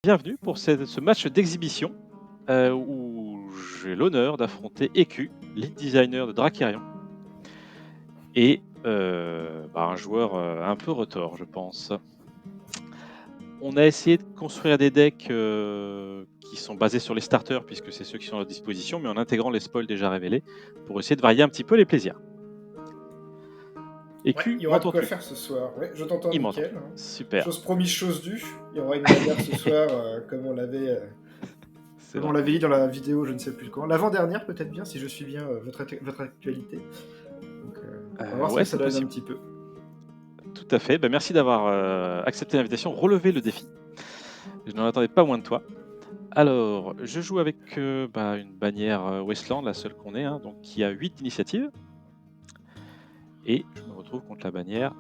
Bienvenue pour ce match d'exhibition où j'ai l'honneur d'affronter EQ, lead designer de Drakarion, et un joueur un peu retors, je pense. On a essayé de construire des decks qui sont basés sur les starters, puisque c'est ceux qui sont à notre disposition, mais en intégrant les spoils déjà révélés, pour essayer de varier un petit peu les plaisirs. Ouais, EQ, il y aura de quoi m'entends-tu? faire ce soir. Ouais, je t'entends Il m'entend. nickel, hein. Super, Chose promise, chose due. Il y aura une bagarre ce soir, c'est comme on vrai. l'avait dit dans la vidéo, je ne sais plus quand. L'avant-dernière, peut-être bien, si je suis bien votre actualité. Donc, on va voir ce Ouais, que ça c'est donne un possible. petit peu. Tout à fait. Merci d'avoir accepté l'invitation, relevé le défi. Je n'en attendais pas moins de toi. Alors, je joue avec une bannière Westland, la seule qu'on ait, hein, donc qui a 8 initiatives. Et je me retrouve contre la bannière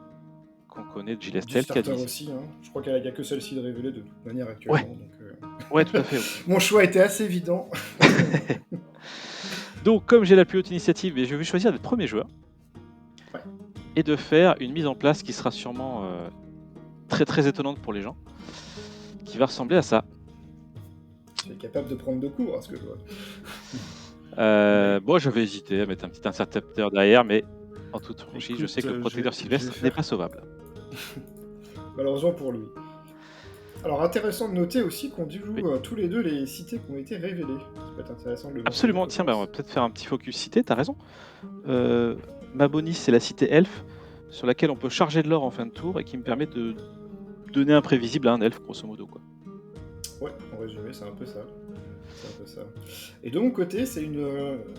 qu'on connaît de Du Gilestel, qui a starter 10. aussi, hein. Je crois qu'il n'y a que celle-ci de révélée de toute manière Ouais, actuellement. Donc, ouais, tout à fait. Ouais. mon choix était assez évident. Donc, comme j'ai la plus haute initiative, et je vais choisir le premier joueur Ouais. et de faire une mise en place qui sera sûrement très très étonnante pour les gens, qui va ressembler à ça. Tu es capable de prendre 2 coups, à ce que je vois. Bon, j'avais hésité à mettre un petit intercepteur derrière, mais en toute franchise, je sais Écoute, que le je vais protecteur sylvestre n'est faire pas sauvable. malheureusement pour lui. Alors, intéressant de noter aussi qu'on Oui. joue tous les deux les cités qui ont été révélées. Ça peut être intéressant de le mentionner, Absolument, je tiens, on va pense. peut-être faire un petit focus cité, t'as raison. Mabonis, c'est la cité elfe sur laquelle on peut charger de l'or en fin de tour et qui me permet de donner un prévisible à un elfe, grosso modo. Quoi. Ouais, en résumé, c'est un peu ça. C'est un peu ça. Et de mon côté, c'est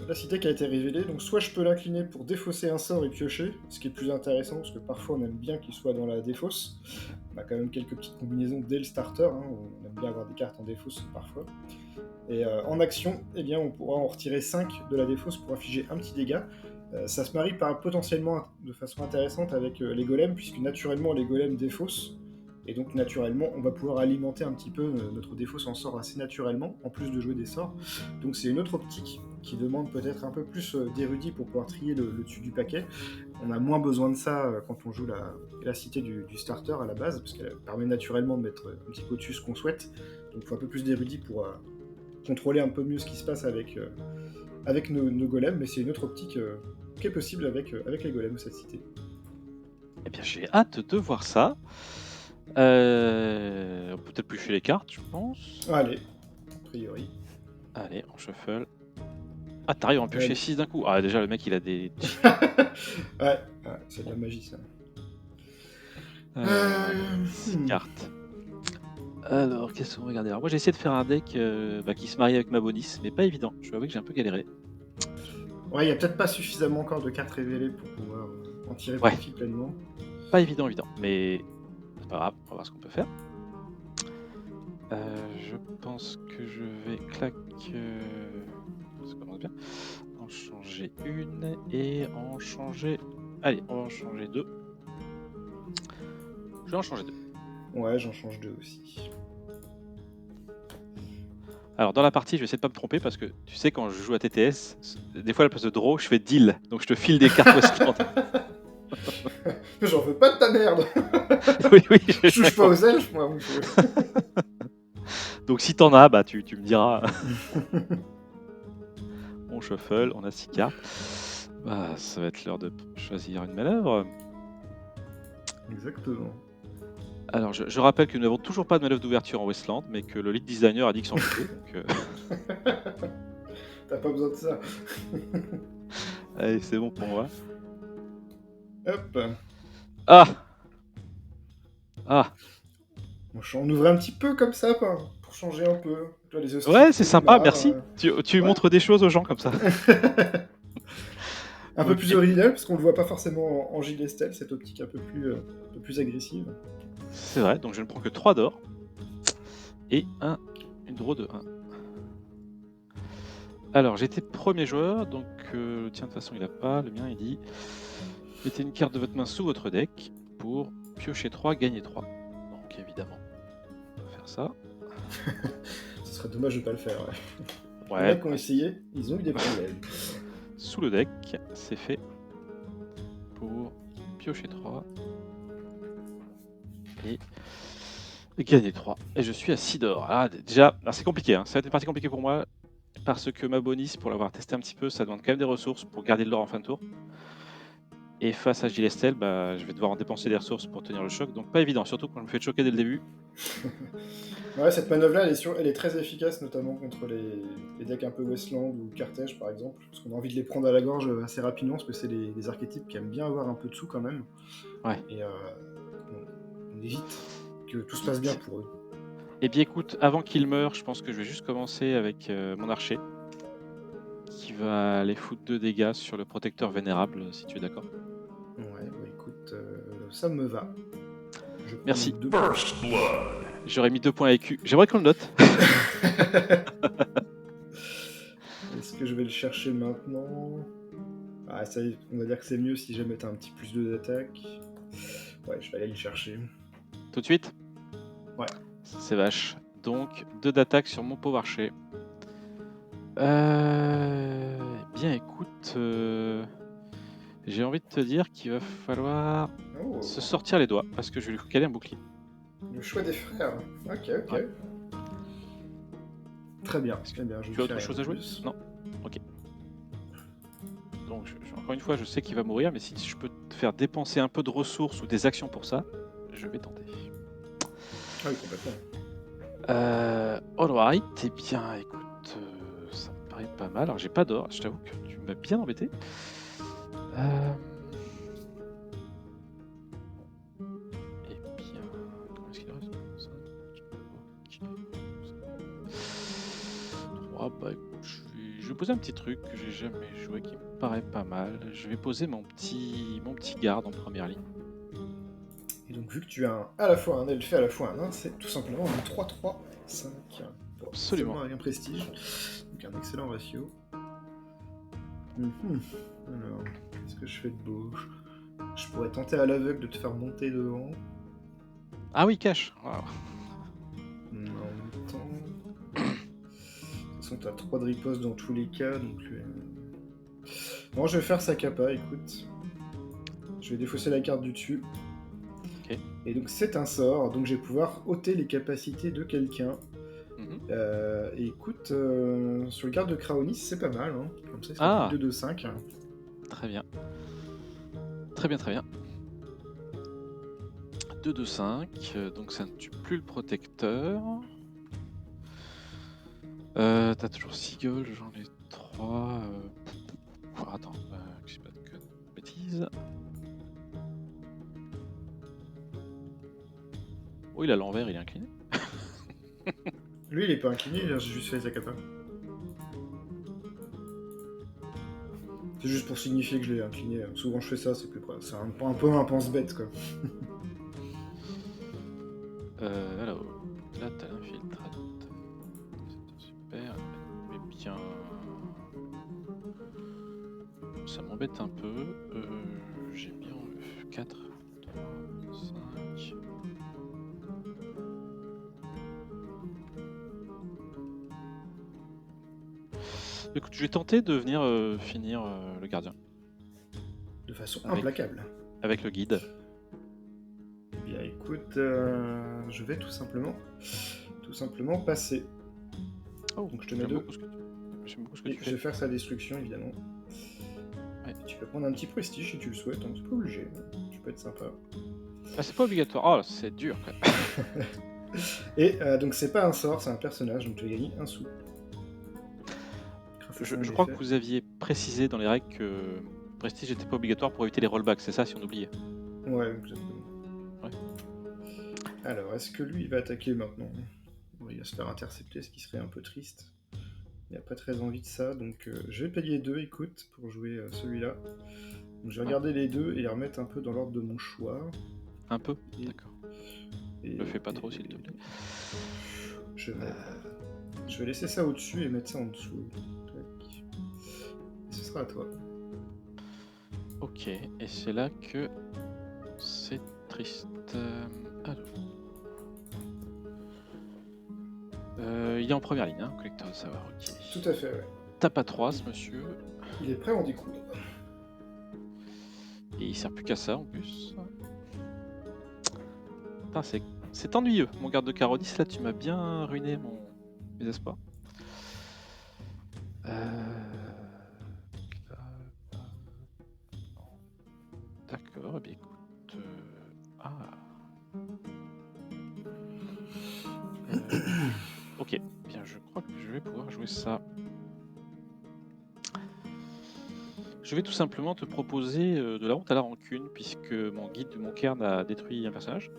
la cité qui a été révélée. Donc, soit je peux l'incliner pour défausser un sort et piocher, ce qui est plus intéressant parce que parfois on aime bien qu'il soit dans la défausse. On a quand même quelques petites combinaisons dès le starter. Hein, on aime bien avoir des cartes en défausse parfois. Et en action, eh bien, on pourra en retirer 5 de la défausse pour infliger un petit dégât. Ça se marie potentiellement de façon intéressante avec les golems, puisque naturellement les golems défaussent. Et donc naturellement, on va pouvoir alimenter un petit peu notre défausse en sort assez naturellement, en plus de jouer des sorts. Donc c'est une autre optique qui demande peut-être un peu plus d'érudit pour pouvoir trier le dessus du paquet. On a moins besoin de ça quand on joue la cité du starter à la base, parce qu'elle permet naturellement de mettre un petit peu au-dessus ce qu'on souhaite. Donc il faut un peu plus d'érudit pour contrôler un peu mieux ce qui se passe avec nos golems, mais c'est une autre optique qui est possible avec les golems, cette cité. Eh bien, j'ai hâte de voir ça. On peut peut-être piocher les cartes, je pense. Allez, a priori. Allez, on shuffle. Ah, t'arrives à en piocher Allez. 6 d'un coup. Ah, déjà, le mec, il a des... Ouais, c'est de la magie, ça. Allez, 6 Hmm. cartes. Alors, qu'est-ce qu'on va regarder? Alors, moi, j'ai essayé de faire un deck qui se marie avec Mabonis, mais pas évident. Je dois avouer que j'ai un peu galéré. Ouais, il n'y a peut-être pas suffisamment encore de cartes révélées pour pouvoir en tirer Ouais, profit pleinement. pas évident, évident. Mais c'est pas grave, on va voir ce qu'on peut faire. Je pense que je vais ça commence bien. En changer une et en changer. Allez, on va en changer deux. Je vais en changer deux. Ouais, j'en change 2 aussi. Alors dans la partie, je vais essayer de pas me tromper parce que tu sais quand je joue à TTS, des fois à la place de draw, je fais deal, donc je te file des cartes Westland. J'en veux pas de ta merde. Oui, oui, j'ai Je bien touche pas aux compris. elfes, moi. Donc si t'en as, bah tu me diras. On shuffle, on a 6 cartes. Bah, ça va être l'heure de choisir une manœuvre. Exactement. Alors je rappelle que nous n'avons toujours pas de manœuvre d'ouverture en Westland, mais que le lead designer a dit que s'en foutait. Donc, T'as pas besoin de ça. allez, c'est bon pour moi. Hop. Ah Ah On ouvrait un petit peu comme ça, pour changer un peu. Tu vois, les Ouais, c'est hostilités, sympa, là. merci. Tu Ouais. montres des choses aux gens comme ça. Un peu plus Ok, original, parce qu'on le voit pas forcément en Gilles Estelle, cette optique un peu plus agressive. c'est vrai, donc je ne prends que 3 d'or. Et une draw de 1. Alors, j'étais premier joueur, donc tiens, de toute façon, il a pas. Le mien, il dit mettez une carte de votre main sous votre deck pour piocher 3, gagner 3. Donc, évidemment, on va faire ça. Ce serait dommage de pas le faire, ouais. Les Ouais, mecs ont essayé, ils ont eu des problèmes. sous le deck, c'est fait pour piocher 3 et gagner 3. Et je suis à 6 d'or. Ah, déjà, c'est compliqué, hein. Ça va être une partie compliquée pour moi, parce que ma bonus, pour l'avoir testé un petit peu, ça demande quand même des ressources pour garder de l'or en fin de tour. Et face à Gilles bah, je vais devoir en dépenser des ressources pour tenir le choc, donc pas évident, surtout quand je me fais choquer dès le début. Ouais, cette manœuvre-là, elle est très efficace, notamment contre les decks un peu Westland ou Carthage, par exemple, parce qu'on a envie de les prendre à la gorge assez rapidement, parce que c'est des archétypes qui aiment bien avoir un peu de sous quand même. Ouais. Et on évite que tout se passe bien pour eux. Eh bien écoute, avant qu'il meure, je pense que je vais juste commencer avec mon archer, qui va aller foutre 2 dégâts sur le protecteur vénérable, si tu es d'accord. Ouais, bah écoute, ça me va. Je prends Merci. donc 2 First blood. J'aurais mis 2 points AQ. J'aimerais qu'on le note. Est-ce que je vais le chercher maintenant? Ah, ça y est, on va dire que c'est mieux si jamais t'as un petit plus 2 d'attaque. Ouais, je vais aller le chercher. Tout de suite? Ouais. C'est vache. Donc 2 d'attaque sur mon pauvre archer. Bien écoute, j'ai envie de te dire qu'il va falloir Oh, se sortir les doigts, parce que je vais lui caler un bouclier. le choix des frères. Ok, ok. Ouais. Très bien, Est-ce que très bien. Je tu as vais autre faire chose un à jouer? plus. Non? Ok. Donc encore une fois, je sais qu'il va mourir, mais si je peux te faire dépenser un peu de ressources ou des actions pour ça, je vais tenter. Ah oui, complètement. Alright, eh bien écoute, ça me paraît pas mal. Alors j'ai pas d'or, je t'avoue que tu m'as bien embêté. Eh bien, comment est-ce qu'il reste? 3, bah écoute, je vais poser un petit truc que j'ai jamais joué qui me paraît pas mal. Je vais poser mon petit garde en première ligne. Et donc, vu que tu as à la fois un elfe et à la fois un nain, c'est tout simplement un 3-3-5. Bon, Absolument. seulement avec un prestige. Donc, un excellent ratio. Alors, qu'est-ce que je fais de beau? Je pourrais tenter à l'aveugle de te faire monter devant. Ah oui, cash. Wow. Mais en même temps. De toute façon, t'as 3 de riposte dans tous les cas, donc. Bon, je vais faire sa capa, écoute. Je vais défausser la carte du dessus. Ok. Et donc, c'est un sort, donc je vais pouvoir ôter les capacités de quelqu'un. Et écoute, sur le garde de Craonis, c'est pas mal, hein. Comme ça, il sera plus 2-2-5. Très bien. Très bien, très bien. 2-2-5, donc ça ne tue plus le protecteur. T'as toujours Seagull, j'en ai 3. Attends, que j'ai pas de bêtises. Oh, il a l'envers, il est incliné. Lui, il est pas incliné, j'ai juste fait sa capa. C'est juste pour signifier que je l'ai incliné. Souvent, je fais ça, c'est plus quoi. C'est un peu un pense-bête, quoi. Alors, là t'as l'infiltrate. C'est super. Mais bien. Ça m'embête un peu. J'ai bien 4, 3, 5. Écoute, je vais tenter de venir finir le gardien. De façon implacable. Avec le guide. Eh bien, écoute, je vais tout simplement passer. Oh, donc je te mets 2. J'aime beaucoup ce que Et tu je vais fais. faire sa destruction, évidemment. Ouais. Tu peux prendre un petit prestige si tu le souhaites, hein, c'est pas obligé. Tu peux être sympa. Ah, c'est pas obligatoire. Oh, c'est dur quand même. Et donc c'est pas un sort, c'est un personnage, donc tu vas gagner un sou. Je crois que vous aviez précisé dans les règles que Prestige n'était pas obligatoire pour éviter les rollbacks, c'est ça si on oubliait? Ouais, exactement. Ouais. Alors, est-ce que lui il va attaquer maintenant? Bon, il va se faire intercepter, ce qui serait un peu triste. Il a pas très envie de ça, donc je vais payer 2, écoute, pour jouer celui-là. Donc je vais regarder les deux et les remettre un peu dans l'ordre de mon choix. Un peu? D'accord. Le fais pas trop s'il te plaît. Je vais laisser ça au-dessus et mettre ça en dessous. Tac. Et ce sera à toi. Ok, et c'est là que c'est triste. Alors. Il est en première ligne, hein, collecteur de savoir, ok. Tout à fait, ouais. Tape à 3 ce monsieur. Il est prêt à en découdre. Et il sert plus qu'à ça en plus. Putain, c'est C'est ennuyeux, mon garde de carreau 10, là, tu m'as bien ruiné mes espoirs. D'accord, eh bien écoute... ok, bien je crois que je vais pouvoir jouer ça. Je vais tout simplement te proposer de la honte à la rancune, puisque mon guide de mon cairn a détruit un personnage.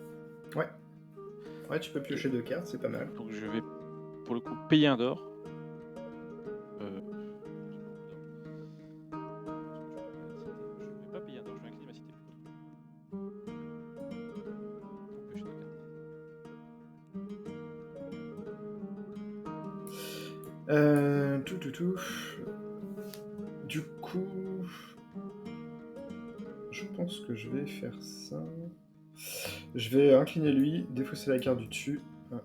Ouais. Ouais, tu peux piocher 2 cartes, c'est pas mal. Donc je vais pour le coup payer un d'or. Je vais pas payer un d'or, je vais incliner ma cité pour piocher 2 cartes. Du coup, je pense que je vais faire ça. Je vais incliner lui, défausser la carte du dessus.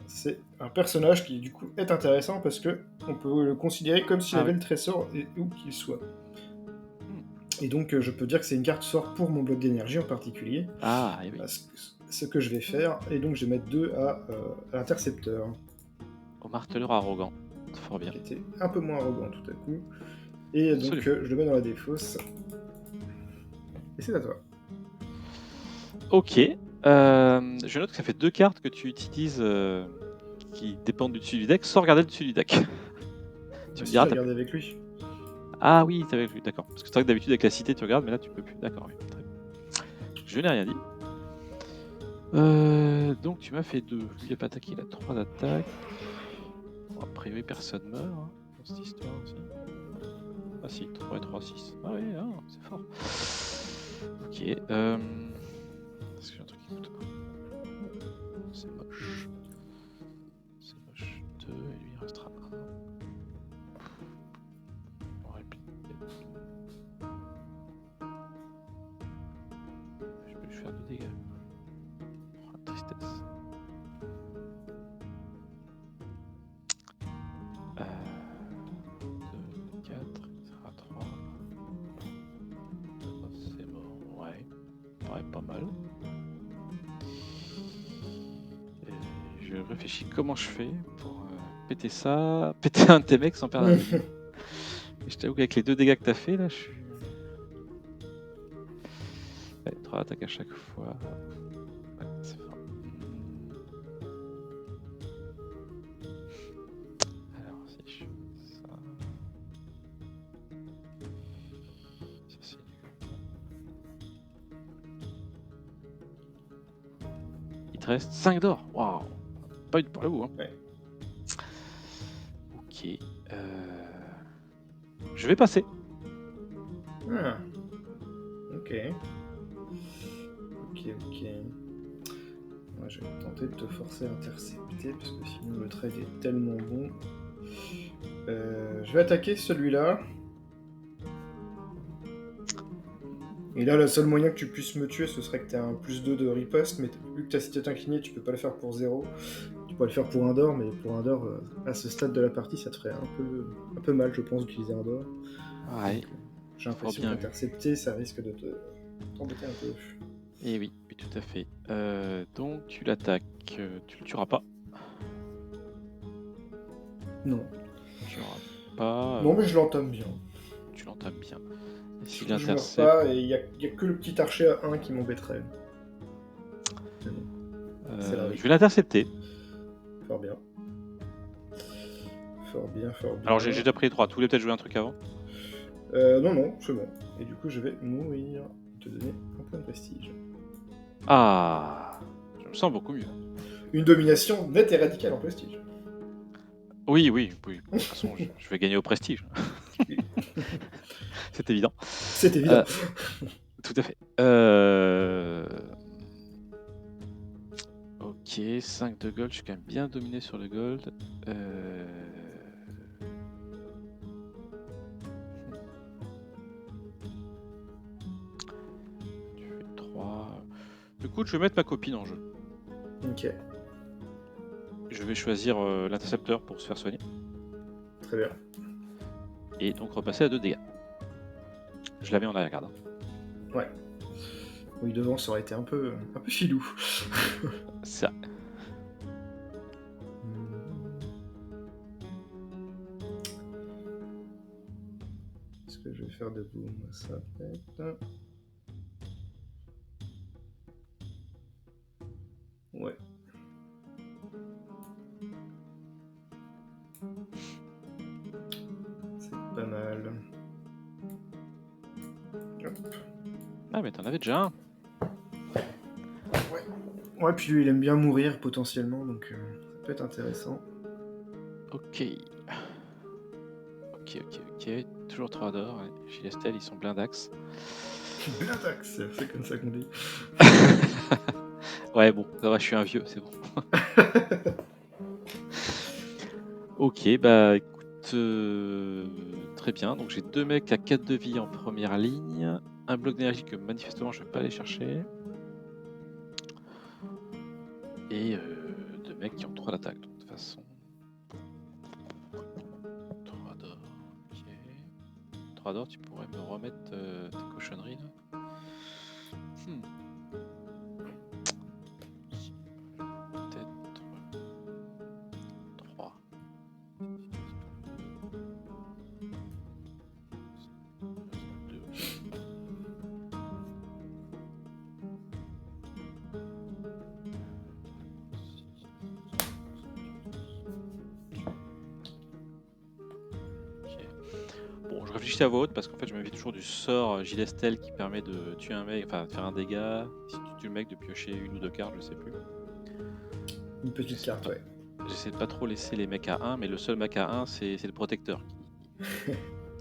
C'est un personnage qui du coup est intéressant parce que on peut le considérer comme s'il avait le trésor et où qu'il soit. Et donc je peux dire que c'est une carte sort pour mon bloc d'énergie en particulier. Ah, et oui. Ce que je vais faire, et donc je vais mettre 2 à l'intercepteur. Au marteleur arrogant, fort bien. Qui était un peu moins arrogant tout à coup. Et donc je le mets dans la défausse. Et c'est à toi. Ok. Je note que ça fait 2 cartes que tu utilises qui dépendent du dessus du deck sans regarder le dessus du deck. Tu me diras, regarder avec lui. Ah oui, c'est avec lui, d'accord. Parce que c'est vrai que d'habitude avec la cité tu regardes, mais là tu peux plus. D'accord, oui. Très bien. Je n'ai rien dit. Donc tu m'as fait 2. Lui il a pas attaqué, il a 3 d'attaque. Bon, a priori personne meurt hein, dans cette histoire aussi. Ah si, 3 et 3, 6. Ah oui, ah, c'est fort. Ok. Est-ce que j'ai un truc qui coûte pas? C'est moche. C'est moche. 2 et lui il restera 1. On réplique. Je peux lui faire 2 dégâts. Oh, la tristesse. 2, 4, ça sera 3. C'est mort, ouais. Ouais, pas mal. Et je réfléchis comment je fais pour péter ça, péter un de tes mecs sans perdre un dégât. Et je t'avoue qu'avec les 2 dégâts que t'as fait là, je suis. Ouais, 3 attaques à chaque fois. Ouais, c'est fort. Alors, si je fais ça. Ça, c'est nul. Il te reste 5 d'or. Waouh! Pas eu de par le bout, hein. Ouais. Ok. Je vais passer. Ah. Ok. Moi, je vais tenter de te forcer à intercepter parce que sinon le trade est tellement bon. Je vais attaquer celui-là. Et là, le seul moyen que tu puisses me tuer, ce serait que tu aies un plus 2 de riposte, mais vu que ta cité est inclinée, tu peux pas le faire pour 0. Tu peux le faire pour un d'or, mais pour un d'or, à ce stade de la partie, ça te ferait un peu mal, je pense, d'utiliser un d'or. Ouais. J'ai l'impression d'intercepter, ça risque de t'embêter un peu. Et oui, tout à fait. Donc tu l'attaques, tu le tueras pas. Non. Tu tueras pas. Non, mais je l'entame bien. Tu l'entames bien. Et si je meurs pas, et il y a que le petit archer à 1 qui m'embêterait. Je vais l'intercepter. Fort bien. Fort bien. Alors j'ai déjà pris les 3. Tu voulais peut-être jouer un truc avant? Non, c'est bon. Et du coup, je vais mourir. Te donner un point de prestige. Ah, je me sens beaucoup mieux. Une domination nette et radicale en prestige. Oui. De toute façon, je vais gagner au prestige. C'est évident. C'est évident. Tout à fait. Ok, 5 de gold, je suis quand même bien dominé sur le gold. Tu fais 3. Écoute, je vais mettre ma copine en jeu. Ok. Je vais choisir l'intercepteur pour se faire soigner. Très bien. Et donc repasser à 2 dégâts. Je la mets en arrière-garde. Ouais. Oui, devant, ça aurait été un peu filou. Ça. Qu'est-ce que je vais faire de boom? Ça peut-être. Ouais. C'est pas mal. Hop. Ah, mais t'en avais déjà un. Ouais, puis lui, il aime bien mourir potentiellement, donc ça peut être intéressant. Ok. Ok. Toujours 3 d'or. Chez Estelle, ils sont blindax. Blindax, c'est comme ça qu'on dit. Ouais, bon, ça va, je suis un vieux, c'est bon. Ok, bah écoute, très bien. Donc j'ai 2 mecs à 4 de vie en première ligne. Un bloc d'énergie que manifestement je vais pas aller chercher. Et 2 mecs qui ont 3 d'attaque. Donc de toute façon. 3 d'or. Ok. 3 d'or, tu pourrais me remettre tes cochonneries là. Peut-être 3. Bon, je réfléchis à voix haute parce qu'en fait, je m'invite toujours du sort Gilles Estelle qui permet de tuer un mec, enfin de faire un dégât. Si tu tues le mec, de piocher 1 ou 2 cartes, je sais plus. Une petite J'essaie carte, pas- ouais. J'essaie de pas trop laisser les mecs à 1, mais le seul mec à 1, c'est le protecteur.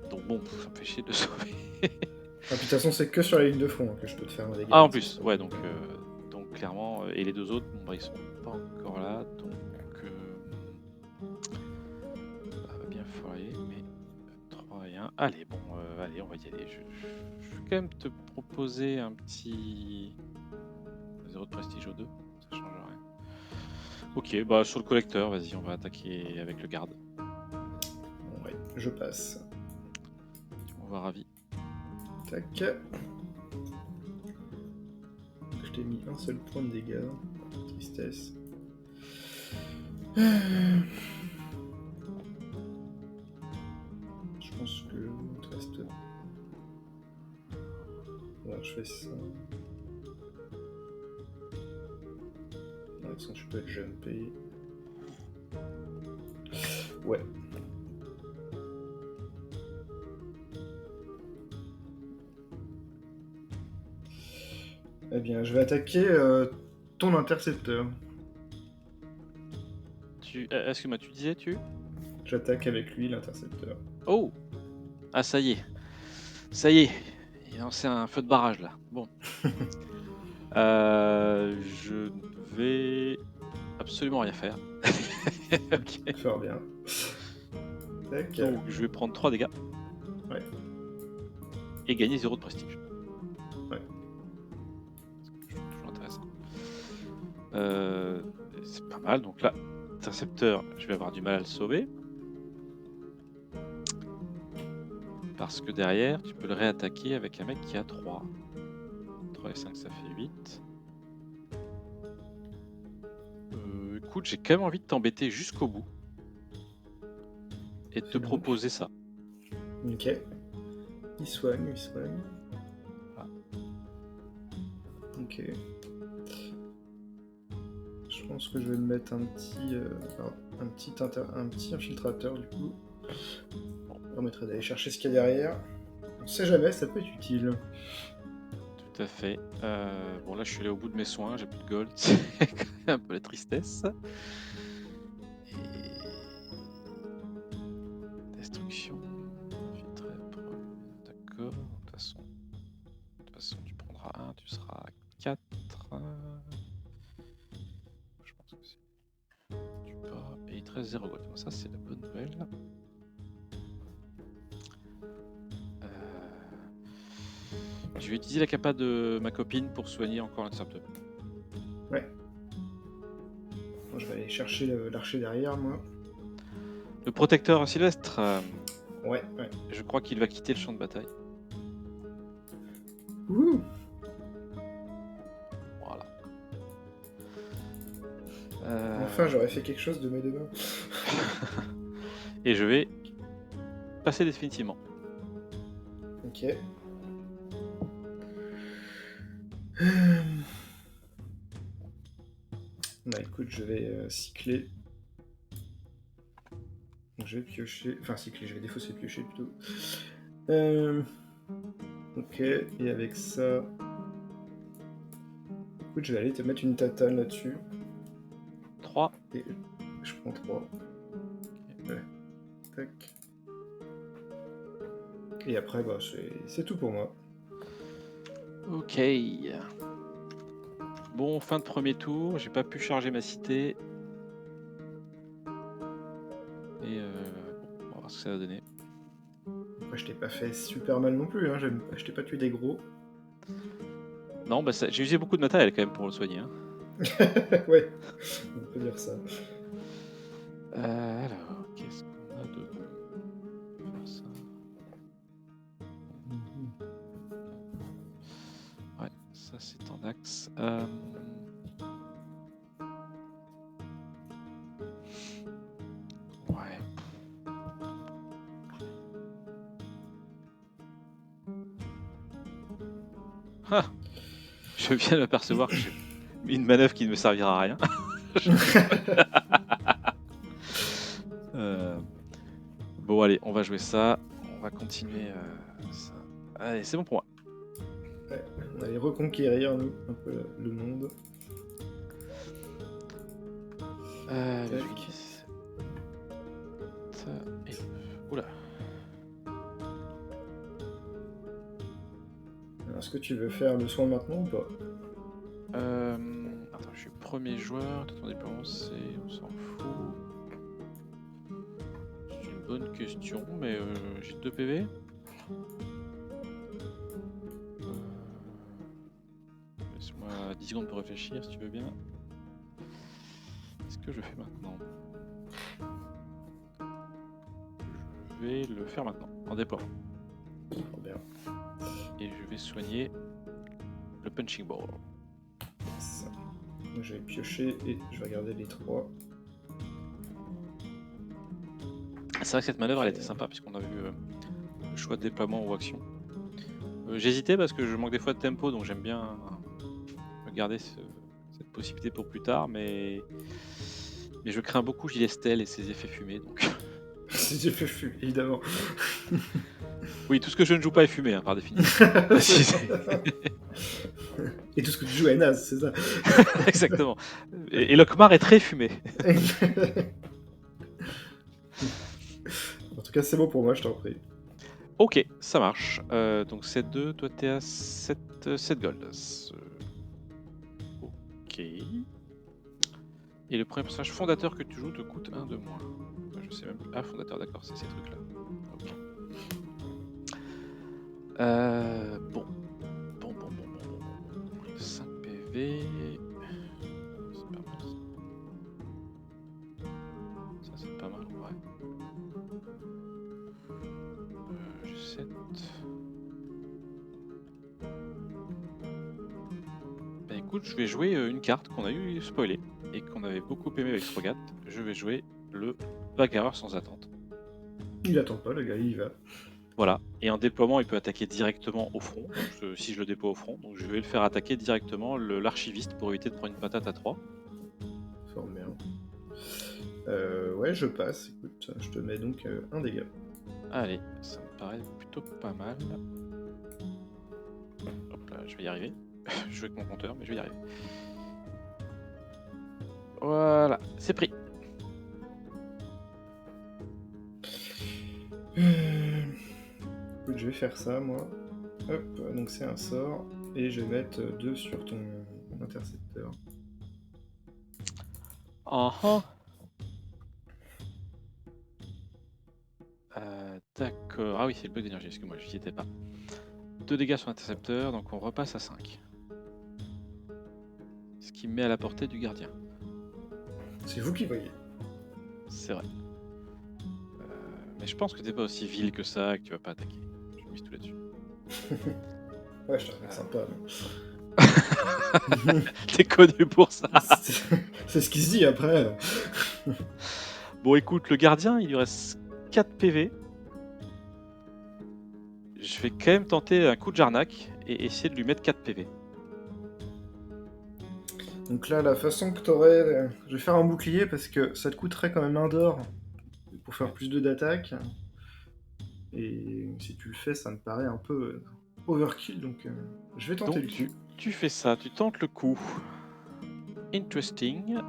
Donc bon, ça me fait chier de le sauver. Ah, puis de toute façon, c'est que sur la ligne de front que je peux te faire un dégât. Ah, en plus, ouais, donc clairement, et les 2 autres, bon, bah, ils sont pas encore là, donc ça va bien foirer, mais 3 et 1. Allez, bon, allez, on va y aller. Je vais quand même te proposer un petit 0 de prestige au 2, ça change rien. Ok, bah sur le collecteur, vas-y, on va attaquer avec le garde. Ouais, je passe. On va ravi. Tac. Je t'ai mis un seul point de dégâts. Tristesse. Je pense que il te reste. Alors je fais ça. De toute façon, tu peux être jumpé. Ouais. Eh bien, je vais attaquer ton intercepteur. Excuse-moi, tu disais tu J'attaque avec lui l'intercepteur. Oh! Ah, ça y est. Ça y est. Il a lancé un feu de barrage là. Bon. Je ne vais absolument rien faire. Ok. Fort bien. Tac. Donc je vais prendre 3 dégâts. Ouais. Et gagner 0 de prestige. Ouais. Toujours intéressant. C'est pas mal. Donc là, intercepteur, je vais avoir du mal à le sauver. Parce que derrière, tu peux le réattaquer avec un mec qui a 3. 3 et 5, ça fait 8. Écoute, j'ai quand même envie de t'embêter jusqu'au bout. Et de te proposer ça. Ok. Il soigne. Voilà. Ok. Je pense que je vais me mettre un petit infiltrateur du coup. Ça permettrait d'aller chercher ce qu'il y a derrière. On sait jamais, ça peut être utile. Tout à fait. Bon, là, je suis allé au bout de mes soins, j'ai plus de gold. C'est quand même un peu la tristesse. Et... Destruction. D'accord. De toute façon, tu prendras 1, tu seras à 4. Je pense que c'est. Tu pars. Et il te reste 0 gold. Donc, ça, c'est la bonne nouvelle. Je vais utiliser la capa de ma copine pour soigner encore l'intercepteur. Ouais. Moi, je vais aller chercher l'archer derrière, moi. Le protecteur Sylvestre, Ouais. je crois qu'il va quitter le champ de bataille. Ouh. Voilà. Enfin, j'aurais fait quelque chose de mes deux mains. Et je vais passer définitivement. Ok. Bah écoute, je vais cycler. Donc, je vais piocher. Enfin, cycler, je vais défausser piocher plutôt. Ok, et avec ça. Écoute, je vais aller te mettre une tatane là-dessus. 3. Et je prends 3. Ouais. Tac. Et après, bah, c'est tout pour moi. Ok. Bon, fin de premier tour. J'ai pas pu charger ma cité. Et bon, on va voir ce que ça va donner. Après, je t'ai pas fait super mal non plus. Hein. Je t'ai pas tué des gros. Non, bah j'ai usé beaucoup de matériel quand même pour le soigner. Hein. Ouais, on peut dire ça. Alors, qu'est-ce qu'on a de bon? On va faire ça. Ouais, ça c'est en axe. Ouais. Ah, je viens de m'apercevoir que j'ai mis une manœuvre qui ne me servira à rien. Bon, allez, on va jouer ça. On va continuer ça. Allez, c'est bon pour moi. Ouais, on va aller reconquérir, nous, un peu le monde. Tac. Et... Oula. Alors, est-ce que tu veux faire le soin maintenant ou pas? Attends, je suis premier joueur. Ton déploiement, on s'en fout. C'est une bonne question, mais j'ai 2 PV. Laisse-moi 10 secondes pour réfléchir, si tu veux bien. Qu'est-ce que je fais maintenant? Je vais le faire maintenant, en déploiement. Trop bien. Et je vais soigner le punching ball. Ça. Donc, je vais piocher et je vais regarder les 3. C'est vrai que cette manœuvre, elle était sympa, puisqu'on a vu le choix de déploiement ou action. J'hésitais parce que je manque des fois de tempo, donc j'aime bien me garder cette possibilité pour plus tard, mais je crains beaucoup Gilles Estelle et ses effets fumés. Donc... Ses effets fumés, évidemment. Oui, tout ce que je ne joue pas est fumé, hein, par définition. Et tout ce que tu joues est naze, c'est ça. Exactement. Et Lokmar est très fumé. En tout cas, c'est bon pour moi, je t'en prie. Ok, ça marche. Donc 7-2, toi t'es à 7 gold. Ok. Et le premier personnage fondateur que tu joues te coûte 1 de moins. Je sais même plus. Ah, fondateur, d'accord, c'est ces trucs-là. Ok. Bon. 5 PV. C'est pas mal. Ça, c'est pas mal, ouais. J'ai 7. Ben écoute, je vais jouer une carte qu'on a eu spoilée et qu'on avait beaucoup aimé avec Strogat. Je vais jouer le bagarreur sans attente. Il attend pas, le gars, il y va. Voilà. Et en déploiement, il peut attaquer directement au front, donc, si je le déploie au front. Donc je vais le faire attaquer directement l'archiviste pour éviter de prendre une patate à 3. Fort bien. Ouais, je passe. Écoute, je te mets donc un dégât. Allez, ça me paraît plutôt pas mal. Hop là, je vais y arriver. Je joue avec mon compteur, mais je vais y arriver. Voilà, c'est pris. Écoute, je vais faire ça, moi. Hop, donc c'est un sort. Et je vais mettre 2 sur ton intercepteur. D'accord. Ah oui, c'est le bug d'énergie, excuse-moi, je n'y étais pas. 2 dégâts sur l'intercepteur, donc on repasse à 5. Ce qui me met à la portée du gardien. C'est vous qui voyez. C'est vrai. Mais je pense que t'es pas aussi vil que ça, que tu vas pas attaquer. Je mise tout là-dessus. Ouais, je trouve sympa. T'es connu pour ça. C'est ce qui se dit après. Bon, écoute, le gardien, il lui reste 4 PV. je vais quand même tenter un coup de Jarnac et essayer de lui mettre 4 PV. Donc là, la façon que t'aurais... Je vais faire un bouclier parce que ça te coûterait quand même 1 d'or pour faire plus 2 d'attaque. Et si tu le fais, ça me paraît un peu overkill, donc je vais tenter Donc le coup. tu fais ça, tu tentes le coup. Interesting.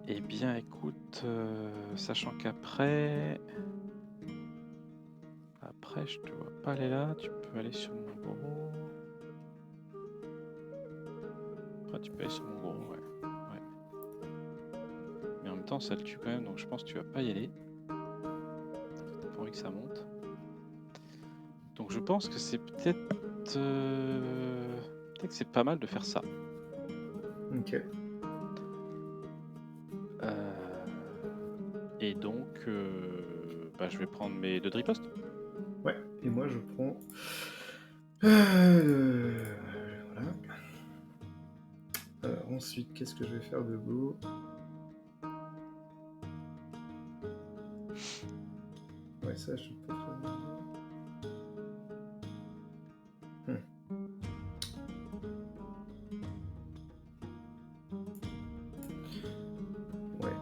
Eh bien écoute, sachant qu'après... Après, je te vois pas aller là, tu peux aller sur mon gros. Après, tu peux aller sur mon gros, ouais. Mais en même temps, ça le tue quand même, donc je pense que tu vas pas y aller. T'as pas envie que ça monte. Donc je pense que c'est peut-être... Peut-être que c'est pas mal de faire ça. Ok. Et donc, bah, je vais prendre mes 2 ripostes. Ouais, et moi je prends... voilà. Alors ensuite, qu'est-ce que je vais faire de beau? Ouais, ça, je peux pas faire. Ouais.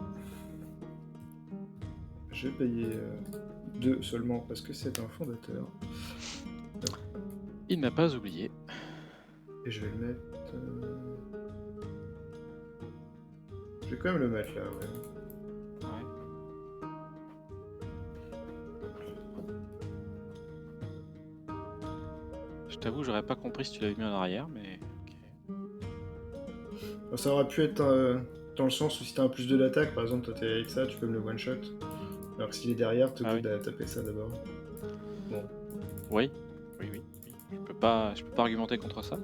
Je vais payer 2 seulement parce que c'est un fondateur. Il n'a pas oublié. Et je vais le mettre... Je vais quand même le mettre là, ouais. Ouais. Je t'avoue, j'aurais pas compris si tu l'avais mis en arrière, mais... ok. Ça aurait pu être dans le sens où si t'as un plus 2 d'attaque, par exemple, toi t'es avec ça, tu peux me le one-shot. Alors que s'il est derrière, t'es obligé de taper ça d'abord. Bon. Oui. Je peux pas argumenter contre ça.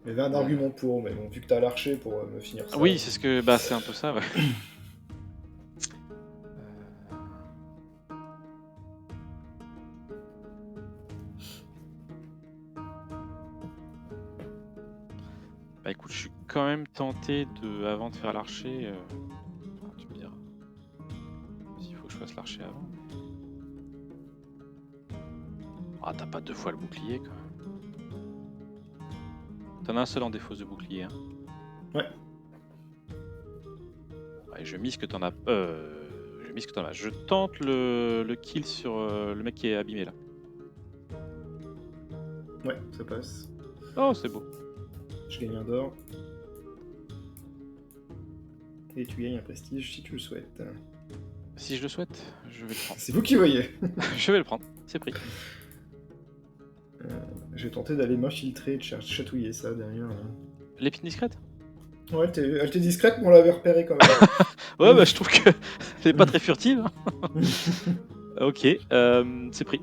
Il y avait un argument pour, mais bon, vu que t'as l'archer pour me finir ça... Oui, c'est ce que... Bah, c'est un peu ça, ouais. Bah écoute, je suis quand même tenté de, avant de faire l'archer, enfin, tu me diras s'il faut que je fasse l'archer avant. Ah, t'as pas 2 fois le bouclier quand même. T'en as un seul en défausse de bouclier. Hein. Ouais. Ouais, je mise que t'en as. Je mise que t'en as. Je tente le kill sur le mec qui est abîmé là. Ouais, ça passe. Oh, c'est beau. Je gagne un d'or. Et tu gagnes un prestige si tu le souhaites. Si je le souhaite, je vais le prendre. C'est vous qui voyez. Je vais le prendre, c'est pris. Je vais tenter d'aller m'infiltrer et de chatouiller ça derrière. L'épine discrète? Ouais, elle était discrète, mais on l'avait repérée quand même. Ouais, bah je trouve que elle est pas très furtive. Hein. Ok, c'est pris.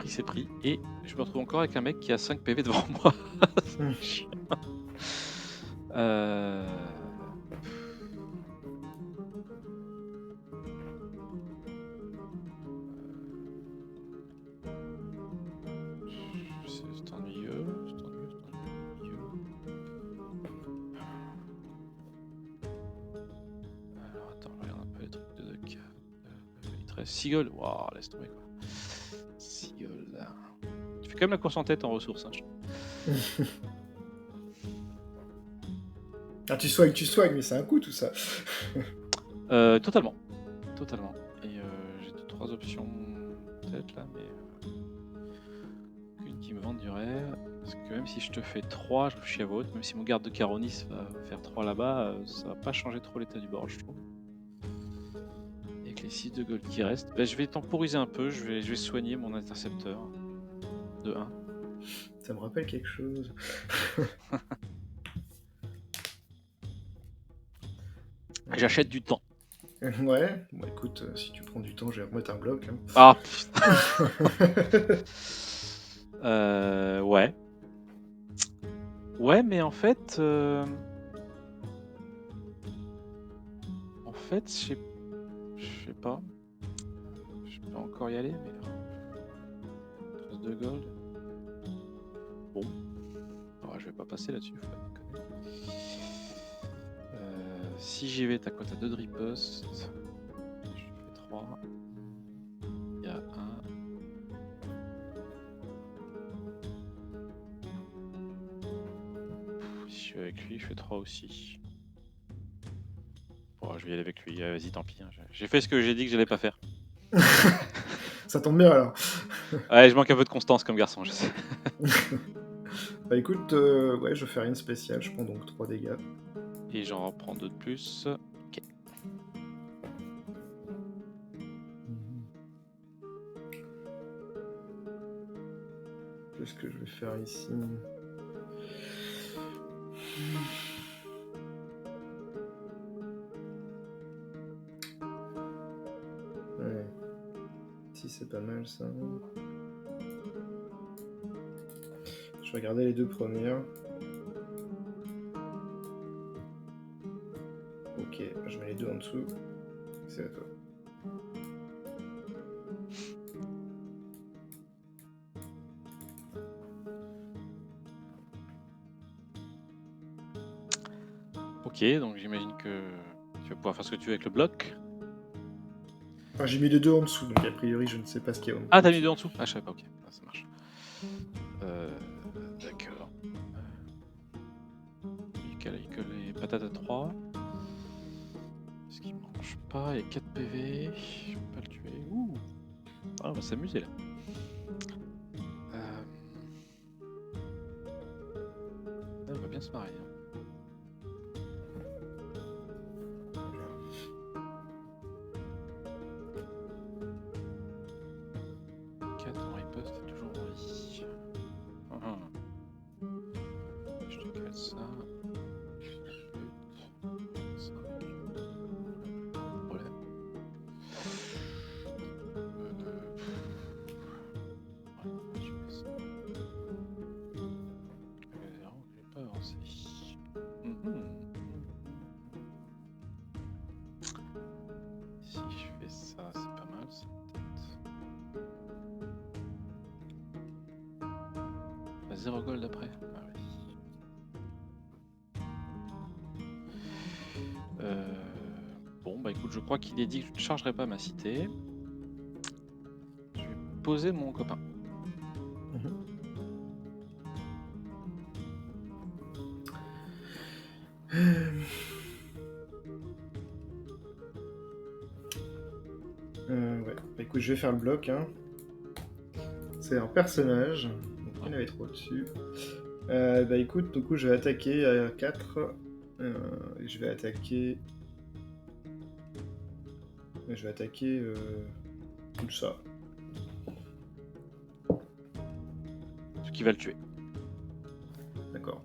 C'est pris. Et je me retrouve encore avec un mec qui a 5 PV devant moi. C'est ennuyeux. Alors attends, je regarde un peu les trucs de Doc. 13 Seagull, waouh, laisse tomber quoi. Seagull. Tu fais quand même la course en tête en ressources. Hein. Ah, tu swag, mais c'est un coup tout ça. Totalement. Et j'ai 2-3 options peut-être là, mais aucune qui me vende du rêve. Parce que même si je te fais 3, je réfléchis à votre, même si mon garde de Caronis va faire 3 là-bas, ça va pas changer trop l'état du board, je trouve. Avec les 6 de gold qui restent, bah, je vais temporiser un peu, je vais soigner mon intercepteur de 1. Ça me rappelle quelque chose. J'achète du temps. Ouais, bon écoute, si tu prends du temps, je vais remettre un bloc. Hein. Ah ouais. Ouais, mais en fait, je sais pas. Je peux encore y aller, mais 13 de gold. Bon, ouais, je vais pas passer là-dessus. Faut pas déconner. Si j'y vais, t'as quoi? T'as 2 de riposte. Je fais 3. Il y a 1. Si je suis avec lui, je fais 3 aussi. Bon, je vais y aller avec lui. Vas-y, tant pis. Hein. J'ai fait ce que j'ai dit que j'allais pas faire. Ça tombe bien alors. Ouais, je manque un peu de constance comme garçon, je sais. Bah écoute, ouais, je fais rien de spécial, je prends donc 3 dégâts. Et j'en reprends 2 de plus. Ok. Qu'est-ce que je vais faire ici? Ouais. Si c'est pas mal ça. Je vais regarder les 2 premières. Ok, je mets les 2 en dessous. C'est à toi. Ok, donc j'imagine que tu vas pouvoir faire ce que tu veux avec le bloc. Enfin, j'ai mis les 2 en dessous, donc a priori je ne sais pas ce qu'il y a en dessous. Ah, t'as mis 2 en dessous? Ah, je savais pas, ok. Ah, ça marche. D'accord. Il colle les patates à 3. Est-ce qu'il mange pas? Il y a 4 PV. Je peux pas le tuer. Ouh. Ah, on va s'amuser là. On va bien se marrer. Hein. Ça. Problème. Je fais ça. Je vais pas avancer. Si je fais ça, c'est pas mal. Peut-être. 0 gold après. Ah oui. Bon, bah écoute, je crois qu'il est dit que je ne chargerai pas ma cité. Je vais poser mon copain. Ouais, bah écoute, je vais faire le bloc. Hein. C'est un personnage, donc il y en avait 3 dessus. Bah écoute, du coup, je vais attaquer à 4. Et je vais attaquer. Je vais attaquer tout ça. Ce qui va le tuer. D'accord.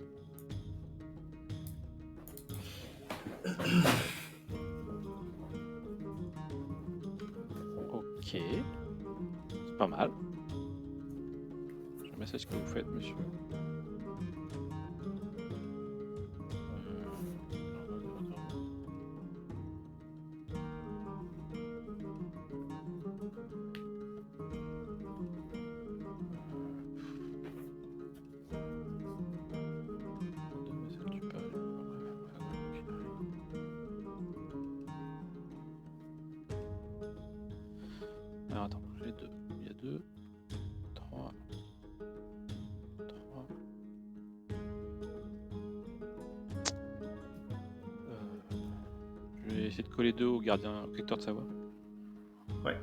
Ok. C'est pas mal. Je sais ce que vous faites, monsieur. Alors attends, j'ai 2. Il y a 2, 3. Je vais essayer de coller 2 au gardien, au collecteur de savoir. Ouais.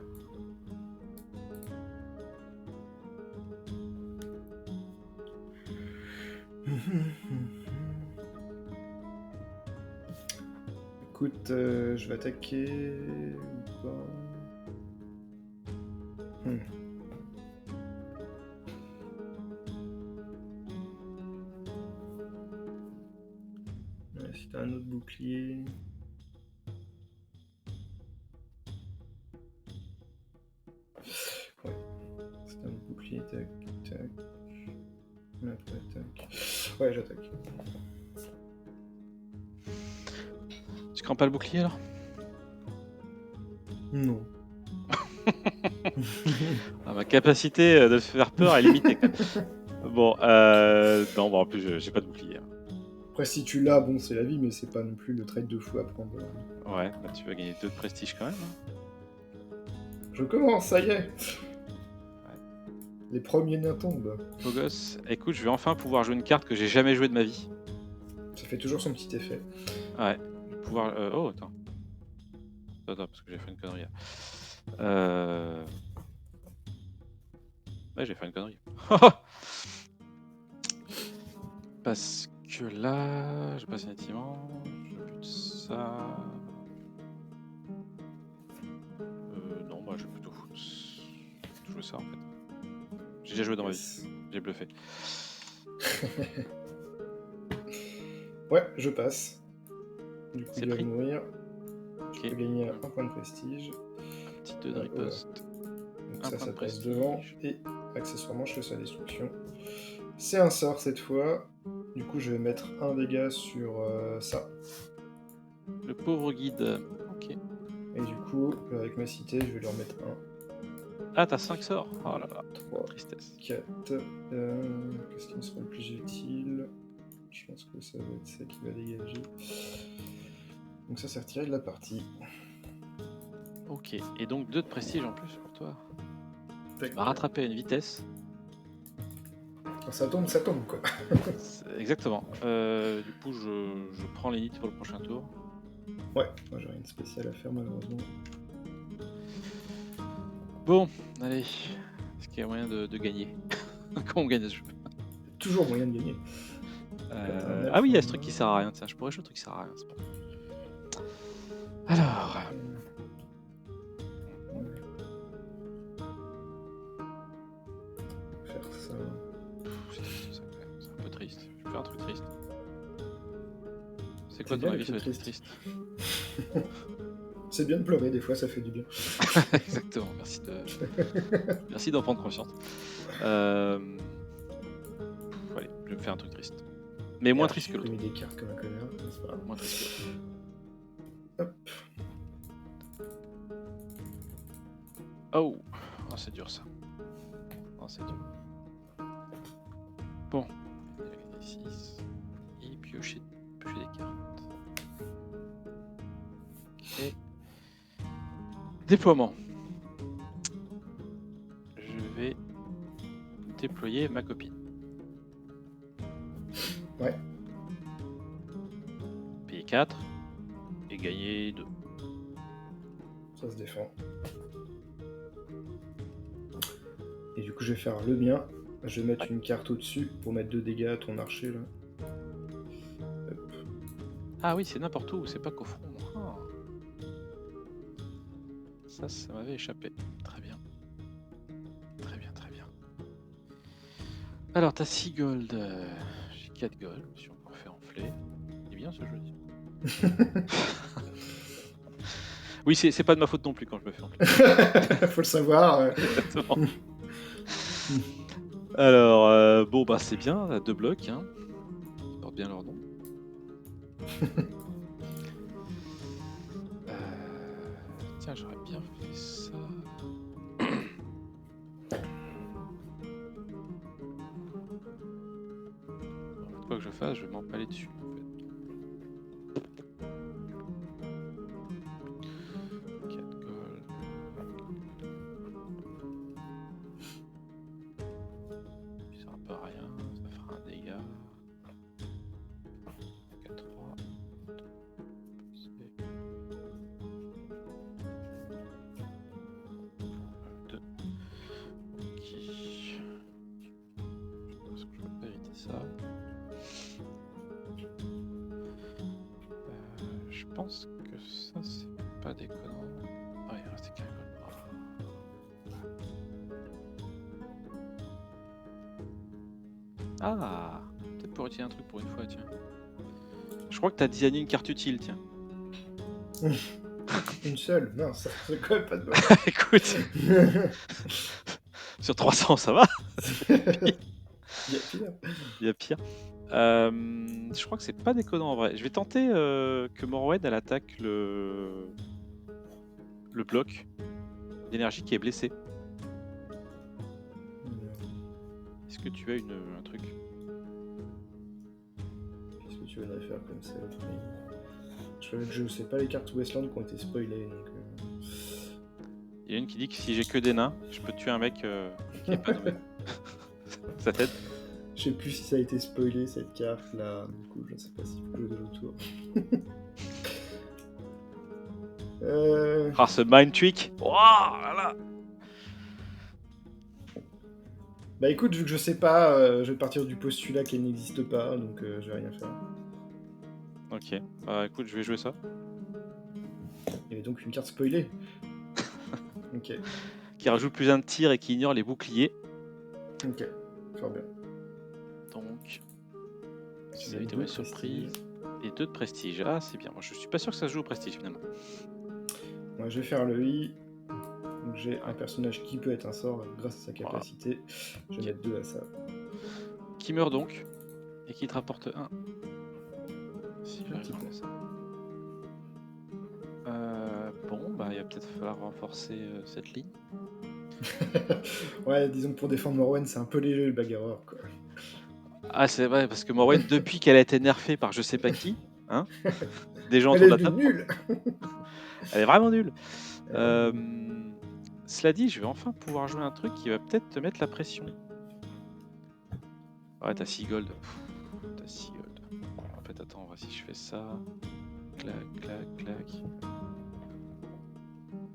Écoute, je vais attaquer ou pas. Ouais, si t'as un autre bouclier. Ouais. Si t'as un autre bouclier, tac, tac. Après, tac. Ouais, j'attaque. Tu crains pas le bouclier alors? Non. Ma capacité de faire peur est limitée quand même. Bon, non, bon, en plus j'ai pas de bouclier. Après, si tu l'as, bon, c'est la vie, mais c'est pas non plus le trade de fou à prendre. Ouais, bah tu vas gagner 2 de prestige quand même. Hein. Je commence, ça y est. Les premiers nains tombent. Beau gosse. Écoute, je vais enfin pouvoir jouer une carte que j'ai jamais jouée de ma vie. Ça fait toujours son petit effet. Ouais. Je vais pouvoir. Oh, attends. Attends, parce que j'ai fait une connerie. Ouais, j'ai fait une connerie. Parce que là, je passe inutilement. Je bute ça. Non, moi je vais plutôt jouer ça en fait. J'ai déjà joué dans ma vie. J'ai bluffé. Ouais, je passe. Du coup, C'est il doit pris. mourir. Ok. Je peux gagner un point de prestige. Un petit 2 de riposte. Donc Un ça, point ça de passe prestige. devant. Et accessoirement, je fais sa destruction. C'est un sort cette fois. Du coup, je vais mettre un dégât sur ça. Le pauvre guide. Ok. Et du coup, avec ma cité, je vais lui remettre un. Ah, t'as 5 sorts. Oh là là. 3, Tristesse. 4. Qu'est-ce qui me sera le plus utile? Je pense que ça va être ça qui va dégager. Donc ça, c'est retiré de la partie. Ok. Et donc 2 de prestige en plus pour toi. Tac. Tu m'as rattrapé à une vitesse. Quand ça tombe quoi. Exactement. Du coup, je prends les hits pour le prochain tour. Ouais, moi j'ai rien de spécial à faire malheureusement. Bon, allez. Est-ce qu'il y a moyen de gagner? Comment on gagne ce jeu? Toujours moyen de gagner. Ah oui, il y a ce truc qui sert à rien. Tiens, je pourrais jouer le truc qui sert à rien. C'est pas... Alors. Faire ça. C'est triste, ça, quand même. C'est un peu triste. Je vais faire un truc triste. C'est quoi ton avis sur les trucs tristes? C'est bien de pleurer, des fois ça fait du bien. Exactement, merci d'en prendre conscience. Allez, je vais me faire un truc triste. Mais moins triste que l'autre. J'ai mis des cartes comme un connard, c'est pas grave. Moins triste que l'autre. Hop. Oh, c'est dur ça. Oh, c'est dur. Bon, il y a 6 et piocher des cartes. Ok. Déploiement. Je vais déployer ma copine. Ouais. Payer 4 et gagner 2. Ça se défend. Et du coup, je vais faire le mien. Je vais mettre une carte au-dessus pour mettre 2 dégâts à ton archer là. Hop. Ah oui, c'est n'importe où, c'est pas qu'au front. Ah. Ça m'avait échappé. Très bien. Très bien, très bien. Alors, t'as 6 gold. J'ai 4 gold, si on peut faire enfler. Il est bien ce jeu. Oui, c'est pas de ma faute non plus quand je me fais enfler. Faut le savoir. Exactement. Alors, bon, bah c'est bien, 2 blocs. Hein. Ils portent bien leur nom. Tiens, j'aurais bien fait ça. Quoi que je fasse, je vais m'empaler dessus en fait. 4 gold. Ça sert un peu à rien, ça fera un dégât. 4, 3. 2. Ok. Est-ce que je peux pas éviter ça? Je pense que ça c'est pas déconnant. Ah, il restait qu'un gold. Ah, peut-être pour utiliser un truc pour une fois, tiens. Je crois que t'as designé une carte utile, tiens. Une seule? Non, ça c'est quand même pas de bol. Écoute, sur 300, ça va. Il y a pire. Il y a pire. Je crois que c'est pas déconnant en vrai. Je vais tenter que Morwen elle attaque le bloc d'énergie qui est blessé. Est-ce que tu as un truc? Qu'est-ce que tu tu veux faire comme ça. Je sais pas les cartes Westland qui ont été spoilées. Donc, Il y a une qui dit que si j'ai que des nains, je peux tuer un mec qui est pas nommé. Ça t'aide? je sais plus si ça a été spoilé cette carte là. Du coup, je sais pas s'il faut jouer de l'autour. Ah, ce mind trick! Wouah, là là. Bah écoute, vu que je sais pas, je vais partir du postulat qu'elle n'existe pas, donc je vais rien faire. Ok, bah écoute, je vais jouer ça. Il y avait donc une carte spoilée. Ok, Qui rajoute plus un de tir et qui ignore les boucliers. ok, fort bien. Donc, Tu ça gagnes évite deux ouais, surprise. Et 2 de prestige. Ah, c'est bien. Moi, je suis pas sûr que ça se joue au prestige finalement. Moi, je vais faire le I. Donc j'ai un personnage qui peut être un sort grâce à sa capacité. Je vais mettre 2 à ça. Qui meurt donc et qui te rapporte 1. Si j'arrive petit à ça. Bon, bah il va peut-être falloir renforcer cette ligne. Ouais, disons que pour défendre Morwen, c'est un peu léger le bagarreur, quoi. Ah, c'est vrai, parce que Morwen, depuis qu'elle a été nerfée par je sais pas qui, hein, des gens Elle autour est de la devenue table, nulle. elle est vraiment nulle. Elle est devenue nulle. Cela dit, je vais enfin pouvoir jouer un truc qui va peut-être te mettre la pression. Ouais, t'as 6 gold. T'as 6 gold. En fait, attends, on va si je fais ça. Clac, clac, clac.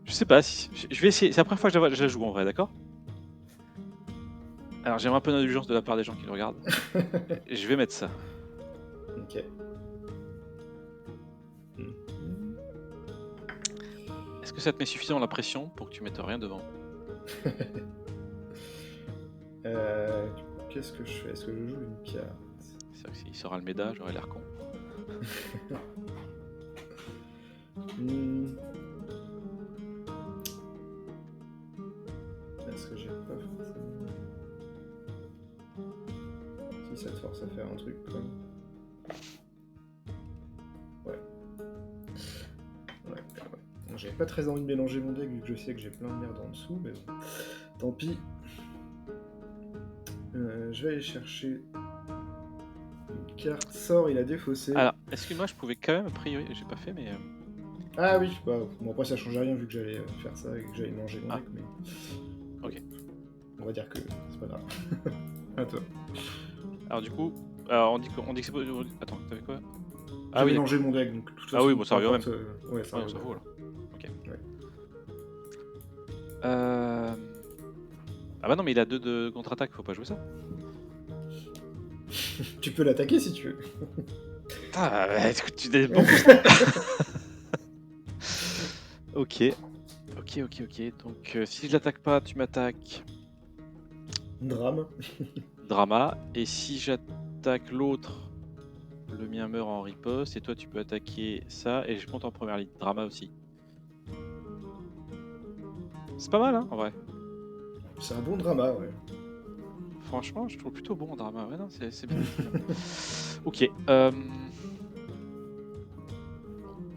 Je sais pas si. Je vais essayer. C'est la première fois que je la joue en vrai, d'accord? Alors, j'aimerais un peu d'indulgence de la part des gens qui le regardent. Je vais mettre ça. Ok. Est-ce que ça te met suffisamment la pression pour que tu mettes rien devant? Du coup, qu'est-ce que je fais? Est-ce que je joue une carte? C'est vrai que s'il sera le méda, j'aurais l'air con. Est-ce que j'ai pas forcément... Si ça te force à faire un truc, quoi. Ouais. Bon, j'avais pas très envie de mélanger mon deck vu que je sais que j'ai plein de merde en dessous, mais bon. Tant pis. Je vais aller chercher une carte sort, il a défaussé. Alors, est-ce que moi je pouvais quand même, a priori, j'ai pas fait, mais. Ah oui, bah, bon après ça change rien vu que j'allais faire ça et que j'allais manger mon deck, mais... Ok. On va dire que c'est pas grave. À toi. Alors du coup, on dit que c'est... Attends, t'avais quoi? Ah oui, mélanger mon deck, donc de toute façon... Ah oui, bon ça revient même. Ouais, ça on revient. s'en fout là. Ok. Ouais. Ah bah non, mais il a 2 de contre-attaque, faut pas jouer ça. Tu peux l'attaquer si tu veux. Ah, bah, écoute, tu es bon. Ok. Donc si je l'attaque pas, tu m'attaques. Drame. Drama. Et si j'attaque l'autre, le mien meurt en riposte. Et toi, tu peux attaquer ça. Et je monte en première ligne. Drama aussi. C'est pas mal, hein, en vrai. C'est un bon drama, ouais. Franchement, je trouve plutôt bon drama. Ouais, non, c'est bien. Ok. Bah,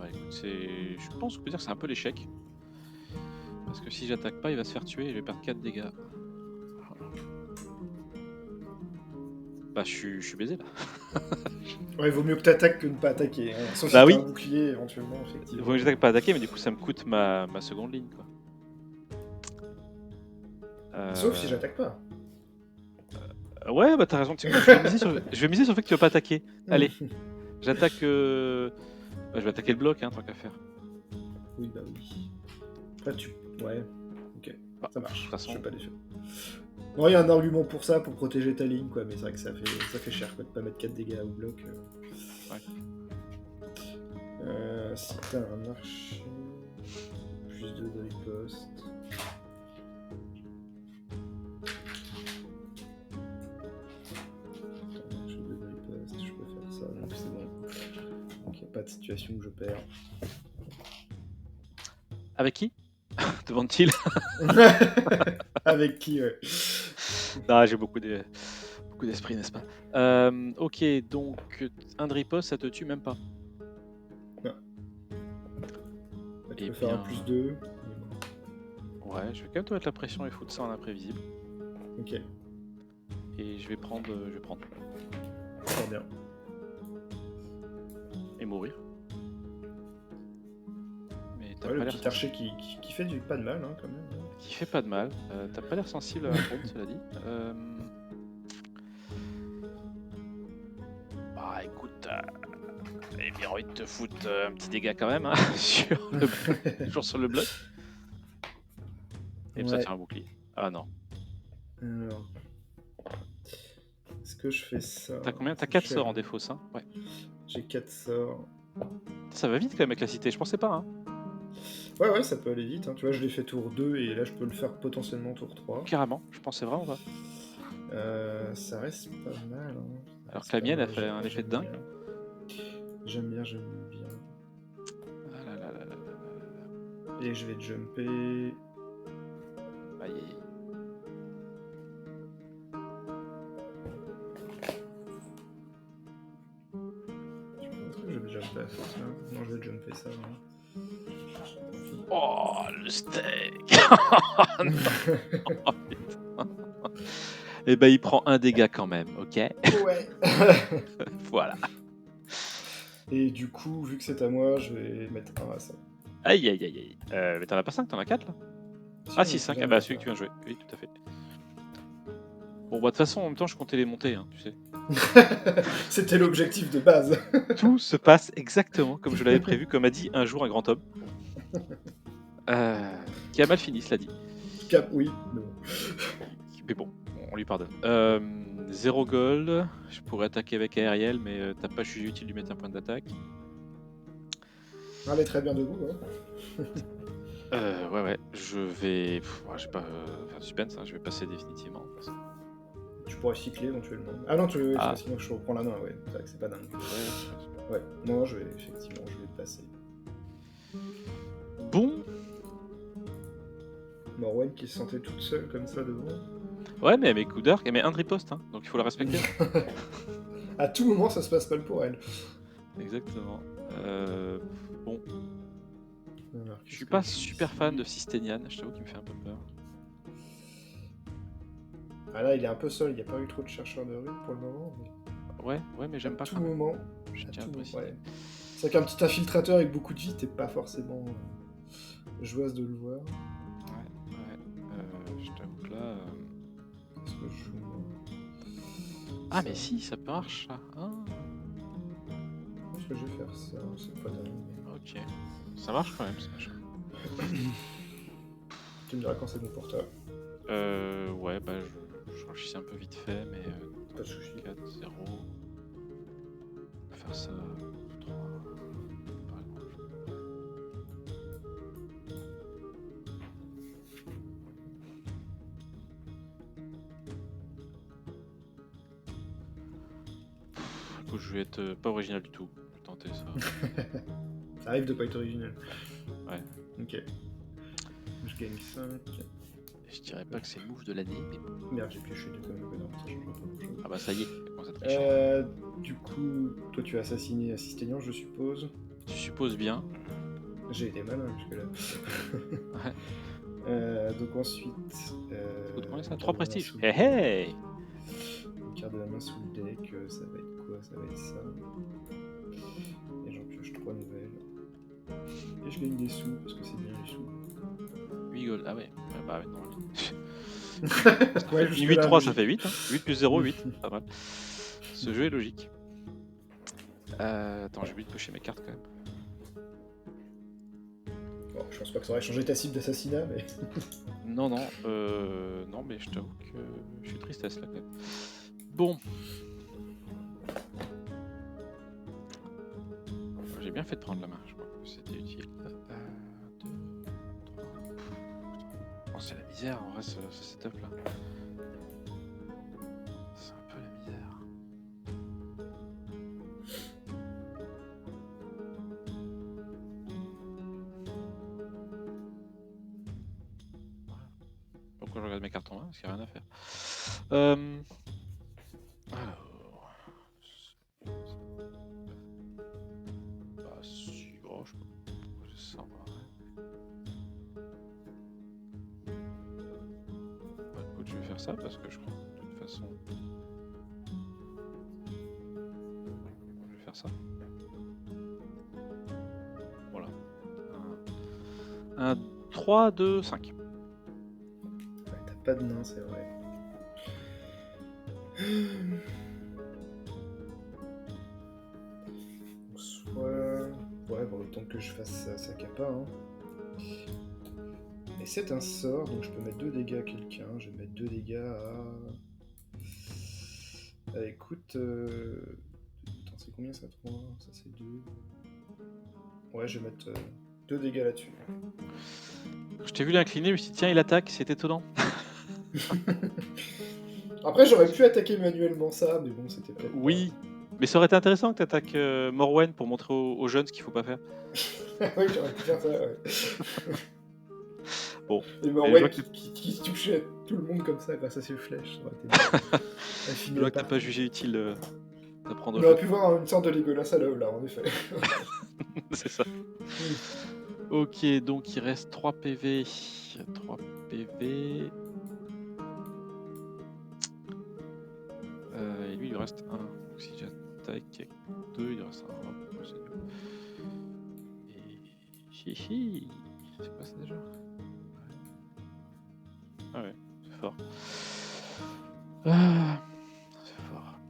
écoute, je pense qu'on peut dire que c'est un peu l'échec. Parce que si j'attaque pas, il va se faire tuer et je vais perdre 4 dégâts. Bah, je suis baisé là. Ouais, il vaut mieux que t'attaques que de ne pas attaquer. Hein. Sauf Bah si oui. t'as un bouclier, éventuellement, Il effectivement. vaut mieux que j'attaque pas attaquer, mais du coup, ça me coûte ma seconde ligne, quoi. Sauf si j'attaque pas. Ouais, bah t'as raison. Je vais miser sur le fait que tu vas pas attaquer. Allez, j'attaque. Bah, je vais attaquer le bloc, hein, tant qu'à faire. Oui, bah oui. Après, Ouais, ok. Bah, ça marche. de toute façon... Je suis pas déçu. Bon, il y a un argument pour ça, pour protéger ta ligne, quoi, mais c'est vrai que ça fait cher, quoi, de pas mettre 4 dégâts au bloc. Ouais. Si t'as un archer... Plus 2 de riposte... Je peux faire ça, donc c'est bon. Donc il n'y a pas de situation où je perds. Avec qui demande-t-il. Avec qui, ouais. Ah, j'ai beaucoup d'esprit, n'est-ce pas? Ok, donc un de riposte, ça te tue même pas. Non. Tu Et peux faire un plus 2. Ouais, je vais quand même te mettre la pression et foutre ça en imprévisible. Ok. Et je vais prendre. Très bien. et mourir. Mais t'as Ouais, pas le l'air petit archer qui fait pas de mal, hein, quand même. qui fait pas de mal. T'as pas l'air sensible à la faune, cela dit. Bah écoute, j'ai bien envie de te foutre un petit dégât quand même hein, sur le toujours sur le bloc. Et puis ça Ouais. tire un bouclier. Ah non. Alors, est-ce que je fais ça? T'as combien? T'as Je 4 suis sorts en à- défausse, hein? Ouais. J'ai 4 sorts. Ça va vite quand même avec la cité, je pensais pas. Hein. Ouais, ça peut aller vite. Hein. Tu vois, je l'ai fait tour 2 et là, je peux le faire potentiellement tour 3. Carrément, je pensais vraiment pas. Ça reste pas mal. Hein. Ça Alors reste que la pas mienne a mal. fait un effet de dingue. J'aime bien. Ah là là là là là là. Et je vais jumper. Aïe, aïe, aïe. Est-ce que je vais jumper à force là? Non, je vais jumper ça. Hein. Oh, le steak. Oh, putain. Et ben il prend un dégât quand même, ok? Ouais. Voilà. Et du coup, vu que c'est à moi, je vais mettre un à ça. Aïe aïe aïe aïe. Mais t'en as pas 5, t'en as 4 là? Ah si, 5, ah bah celui que tu viens de jouer. Oui, tout à fait. Bon bah de toute façon, en même temps, je comptais les monter, hein, tu sais. C'était l'objectif de base. Tout se passe exactement comme je l'avais prévu, comme a dit un jour un grand homme. Qui a mal fini, cela dit. Oui, mais bon. Mais bon, on lui pardonne. 0 gold, je pourrais attaquer avec aériel, mais t'as pas jugé utile de lui mettre un point d'attaque. Elle est très bien debout. Hein. Ouais, je vais. J'ai pas faire de suspense, hein, je vais passer définitivement. Tu pourrais cycler éventuellement. Ah non, sinon je reprends la main, ouais. C'est vrai que c'est pas dingue. Ouais, non, je vais passer. Bon. Morwen qui se sentait toute seule comme ça devant. Ouais, mais elle met coup d'arc, elle met un de riposte, hein, donc il faut la respecter. À tout moment, ça se passe mal pour elle. Exactement. Bon. Alors, Je suis pas super fan de Systénian, je t'avoue qu'il me fait un peu peur. Ah là, il est un peu seul, il n'y a pas eu trop de chercheurs de runes pour le moment. Mais... Ouais, mais j'aime pas tout quand même. moment. Je tiens à préciser. Ouais. C'est vrai qu'un petit infiltrateur avec beaucoup de vie, t'es pas forcément joyeuse de le voir. Ouais. Je t'avoue que là. Qu'est-ce que je joue moi? Ah, mais si, ça marche ça. Ah. Je pense que je vais faire ça, c'est pas dingue. Ok. Ça marche quand même, ça marche. Tu me diras quand c'est bon pour toi. Ouais, bah je franchissais un peu vite fait, mais. Pas de soucis. 4, 0. On va faire ça. 3. Pas grand-chose. Écoute, je vais être pas original du tout. Je vais tenter ça. Ça arrive de pas être original. Ouais. Ok. Je gagne 5. Je dirais pas que c'est le move de l'année, mais bon. Merde, j'ai pioché du coup, non, ça change pas grand-chose. Ah bah ça y est, ça commence à tricher. Du coup, toi tu as assassiné Assisténian, je suppose. Tu supposes bien. J'ai été malin jusque-là. Ouais. Donc ensuite... Combien ça 3 prestiges. Hey hey Une carte de la main sous le deck, ça va être quoi? Ça va être ça. Et j'en pioche 3 nouvelles. Et je gagne des sous, parce que c'est bien les sous. 8 gold. Ah ouais, bah ouais, non. Ouais, 8-3 ça fait 8. Hein. 8 plus 0, 8. Pas mal. Ce jeu est logique. Attends, j'ai oublié de cocher mes cartes quand même. Bon, je pense pas que ça aurait changé ta cible d'assassinat, mais... Non, mais je t'avoue que je suis tristesse là quand même. Bon. J'ai bien fait de prendre la main, je crois que c'était utile. 2, 3. Oh, c'est la misère en vrai ce setup là. C'est un peu la misère. Pourquoi je regarde mes cartes en main? Parce qu'il n'y a rien à faire. Alors. Bah si, oh, je peux poser ça en vrai. Bah écoute, je vais faire ça parce que je crois que de toute façon. Je vais faire ça. Un 3, 2, 5. Ouais, t'as pas de nain, c'est vrai. Soit... Ouais, bon, autant que je fasse ça capa, hein. Et c'est un sort, donc je peux mettre 2 dégâts à quelqu'un. Je vais mettre 2 dégâts à... Ah, écoute... Attends, c'est combien ça? 3, ça c'est 2. Ouais, je vais mettre 2 dégâts là-dessus. Je t'ai vu l'incliner, je me suis dit, tiens, il attaque, c'est étonnant. Après, j'aurais pu attaquer manuellement ça, mais bon, c'était peut-être Oui, mais ça aurait été intéressant que tu attaques Morwen pour montrer aux jeunes ce qu'il faut pas faire. pas... Oui, j'aurais pu faire ça, ouais. Bon. Et Et Morwen qui touchait tout le monde comme ça grâce à ses flèches, ça aurait été bien. Je vois que t'as pas jugé utile d'apprendre On au aurait jeu. pu voir une sorte de Legolas à l'œuvre, là, en effet. C'est ça. Ok, donc il reste 3 PV. 3 PV. Et lui, il lui reste 1. Donc si j'attaque avec 2, il reste 1. Hop, c'est mieux. Et... Hihi. C'est quoi ça déjà? Ah ouais, c'est fort. Ah, c'est fort.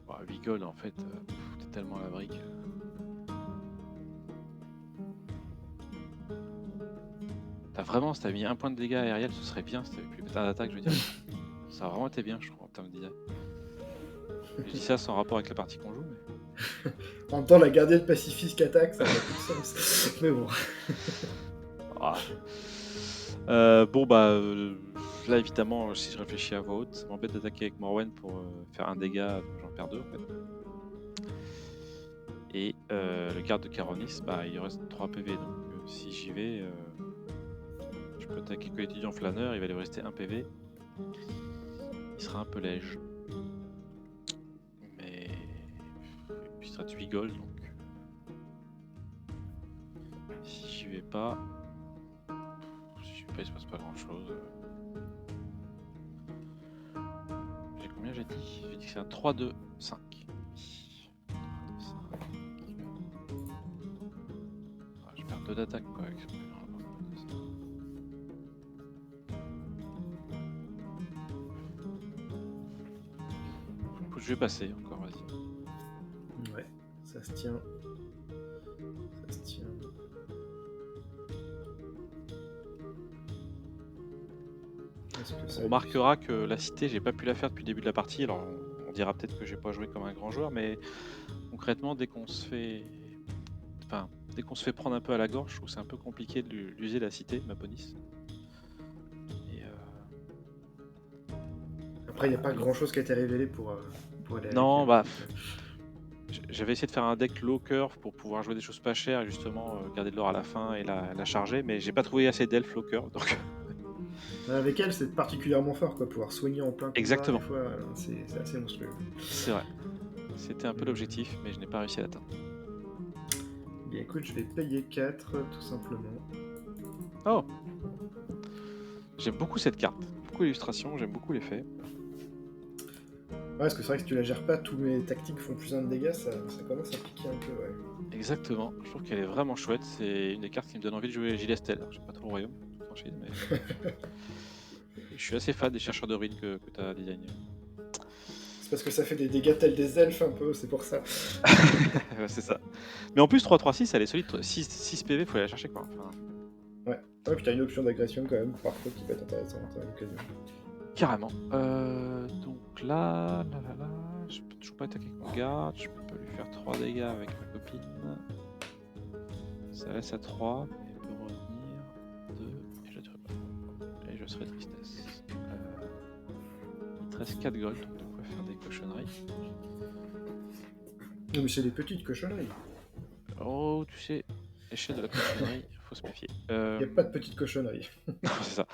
Bah, Vigol, en fait, t'es tellement à la brique. T'as vraiment, si t'avais mis un point de dégâts aériel, ce serait bien si t'avais pu mettre un attaque, je veux dire. Ça a vraiment été bien, je crois, en termes de design. Je dis ça sans rapport avec la partie qu'on joue, mais... En même temps, la gardienne pacifiste attaque, ça n'a plus de sens. Mais bon. Ah. Bon, bah, là, évidemment, si je réfléchis à voix haute, ça m'embête d'attaquer avec Morwen pour faire un dégât, donc j'en perds 2 en fait. Et le garde de Caronis, bah, il reste 3 PV, donc si j'y vais, je peux attaquer que l'étudiant flâneur, il va lui rester 1 PV. Il sera un peu léger. Mais... Et puis il sera de Vigol, donc... Si j'y vais pas... Si j'y vais pas, il se passe pas grand chose. J'ai combien j'ai dit? J'ai dit que c'est un 3, 2, 5. Ah, je perds 2 d'attaque quoi avec ce truc. Je vais passer encore, vas-y. Ouais, ça se tient. Ça se tient. On remarquera que la cité, j'ai pas pu la faire depuis le début de la partie, alors on dira peut-être que j'ai pas joué comme un grand joueur, mais concrètement, dès qu'on se fait... Enfin, dès qu'on se fait prendre un peu à la gorge, je trouve que c'est un peu compliqué de l'user la cité, ma police. Et Après, il n'y a pas grand-chose qui a été révélé pour aller non, avec, bah... J'avais essayé de faire un deck low curve pour pouvoir jouer des choses pas chères et justement garder de l'or à la fin et la charger, mais j'ai pas trouvé assez d'elfes low curve, donc... Avec elle, c'est particulièrement fort, quoi. Pouvoir soigner en plein combat, Exactement. des fois, c'est assez monstrueux. C'est vrai. C'était un peu l'objectif, mais je n'ai pas réussi à l'atteindre. Bien écoute, je vais payer 4, tout simplement. Oh! J'aime beaucoup cette carte. Beaucoup l'illustration, j'aime beaucoup l'effet. Ouais, parce que c'est vrai que si tu la gères pas, tous mes tactiques font plus 1 de dégâts, ça commence à piquer un peu, ouais. Exactement, je trouve qu'elle est vraiment chouette. C'est une des cartes qui me donne envie de jouer Gilles-Estelle. Je sais pas trop le royaume, franchise, mais... je suis assez fan des chercheurs de ruines que tu as designé. C'est parce que ça fait des dégâts tels des elfes un peu, c'est pour ça. Ouais, c'est ça. Mais en plus, 3-3-6, elle est solide. 6 PV, faut aller la chercher quoi. Enfin... Ouais, puis t'as une option d'agression quand même, parfois qui peut être intéressante à l'occasion. Carrément. Donc là, je peux toujours pas attaquer avec mon garde. Je peux lui faire 3 dégâts avec ma copine. Ça laisse à 3, mais elle peut revenir. 2, et je tuerai pas. Et je serai tristesse. Il te reste 4 gold, donc de quoi faire des cochonneries. Non, mais c'est des petites cochonneries. Oh, tu sais, l'échelle de la cochonnerie, faut se méfier. Y a pas de petites cochonneries. C'est ça.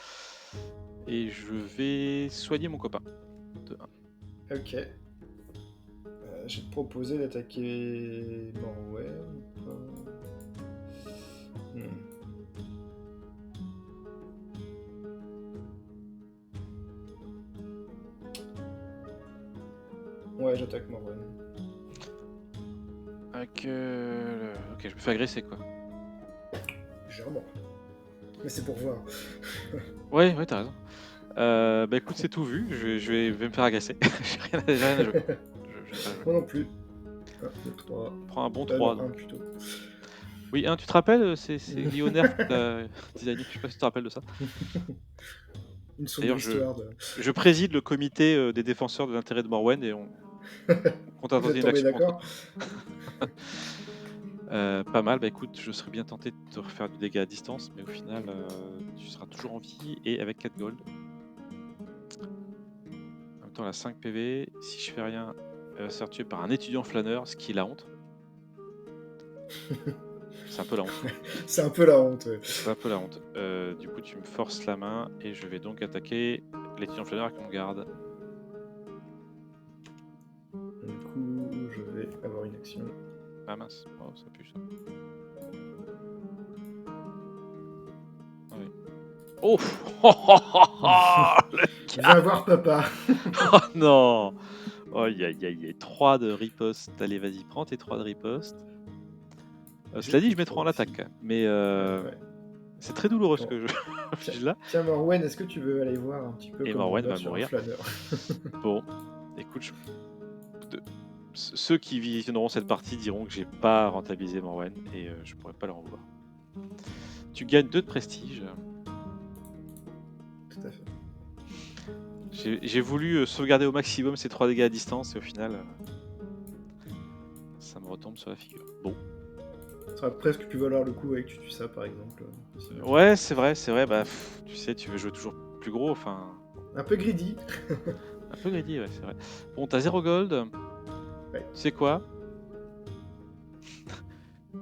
Et je vais soigner mon copain. De 1. Ok. Je vais te proposer d'attaquer Morwen ou pas. Ouais, j'attaque Morwen. Avec Ok, je me fais agresser quoi. Légèrement. Mais c'est pour voir. Ouais, t'as raison. Bah écoute, c'est tout vu, je vais me faire agresser. J'ai rien à jouer. Je vais pas jouer. Moi non plus. 1, 2, 3. Prends un bon 3 Non, 1 donc. plutôt. Oui, tu te rappelles, c'est Lionnaire qui t'a designé, je sais pas si tu te rappelles de ça. Une sombre D'ailleurs, histoire de. je préside le comité des défenseurs de l'intérêt de Morwen et on compte Vous intenter êtes une tombés action contre d'accord? toi. Pas mal, bah écoute, je serais bien tenté de te refaire du dégât à distance, mais au final, tu seras toujours en vie et avec 4 gold. En même temps, elle a 5 PV. Si je fais rien, elle va se faire tuer par un étudiant flâneur, ce qui est la honte. C'est un peu la honte. C'est un peu la honte, ouais. C'est un peu la honte. Du coup, tu me forces la main et je vais donc attaquer l'étudiant flâneur avec mon garde. Du coup, je vais avoir une action. Ah mince, oh, ça pue ça. Ah oui. Oh, Va voir papa. oh non. Oh, aïe aïe aïe, 3 de riposte. Allez, vas-y, prends tes 3 de riposte. Cela dit, je mets 3 en attaque, mais Ouais. c'est très douloureux ce Bon. que je Tiens, fige là. tiens, Morwen, est-ce que tu veux aller voir un petit peu Et comment on Morwen bat va sur un mourir. flâneur? Bon, écoute, ceux qui visionneront cette partie diront que j'ai pas rentabilisé Morwen et je pourrais pas leur en vouloir. Tu gagnes 2 de prestige. Tout à fait. J'ai voulu sauvegarder au maximum ces 3 dégâts à distance et au final, ça me retombe sur la figure. Bon. Ça aurait presque pu valoir le coup avec tu tues ça, par exemple. Ouais, c'est vrai, bah, tu sais, tu veux jouer toujours plus gros, enfin, Un peu greedy. un peu greedy, ouais, c'est vrai. Bon, t'as 0 gold. Ouais. Tu sais quoi?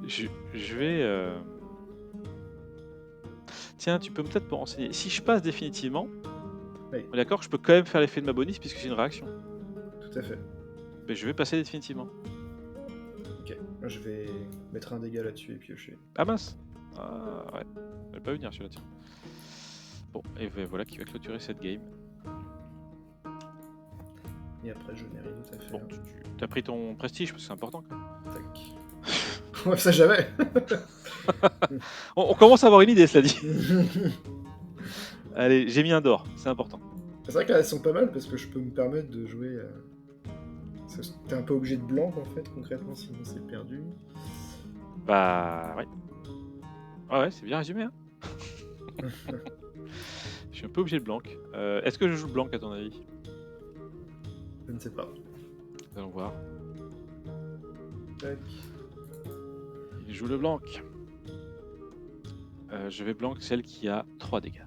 Je vais... Tiens, tu peux peut-être me renseigner. Si je passe définitivement, Oui, d'accord, je peux quand même faire l'effet de ma bonus puisque c'est une réaction. tout à fait. Mais je vais passer définitivement. Ok, je vais mettre un dégât là-dessus et piocher. Ah mince! Ah ouais, je vais pas venir celui-là, tiens. Bon, et ben voilà qui va clôturer cette game. Et après, je n'ai rien d'autre à faire. Bon, tu as pris ton prestige parce que c'est important quand même. Tac. Ouais, ça jamais. On commence à avoir une idée, cela dit. Allez, j'ai mis un d'or, c'est important. C'est vrai qu'elles sont pas mal parce que je peux me permettre de jouer. T'es un peu obligé de blanc en fait, concrètement, sinon c'est perdu. Bah ouais. Ah ouais, c'est bien résumé, hein. Je suis un peu obligé de blanc. Est-ce que je joue blanc à ton avis? Je ne sais pas. Allons voir. Tac. Il joue le blanc. Je vais blanc celle qui a 3 dégâts.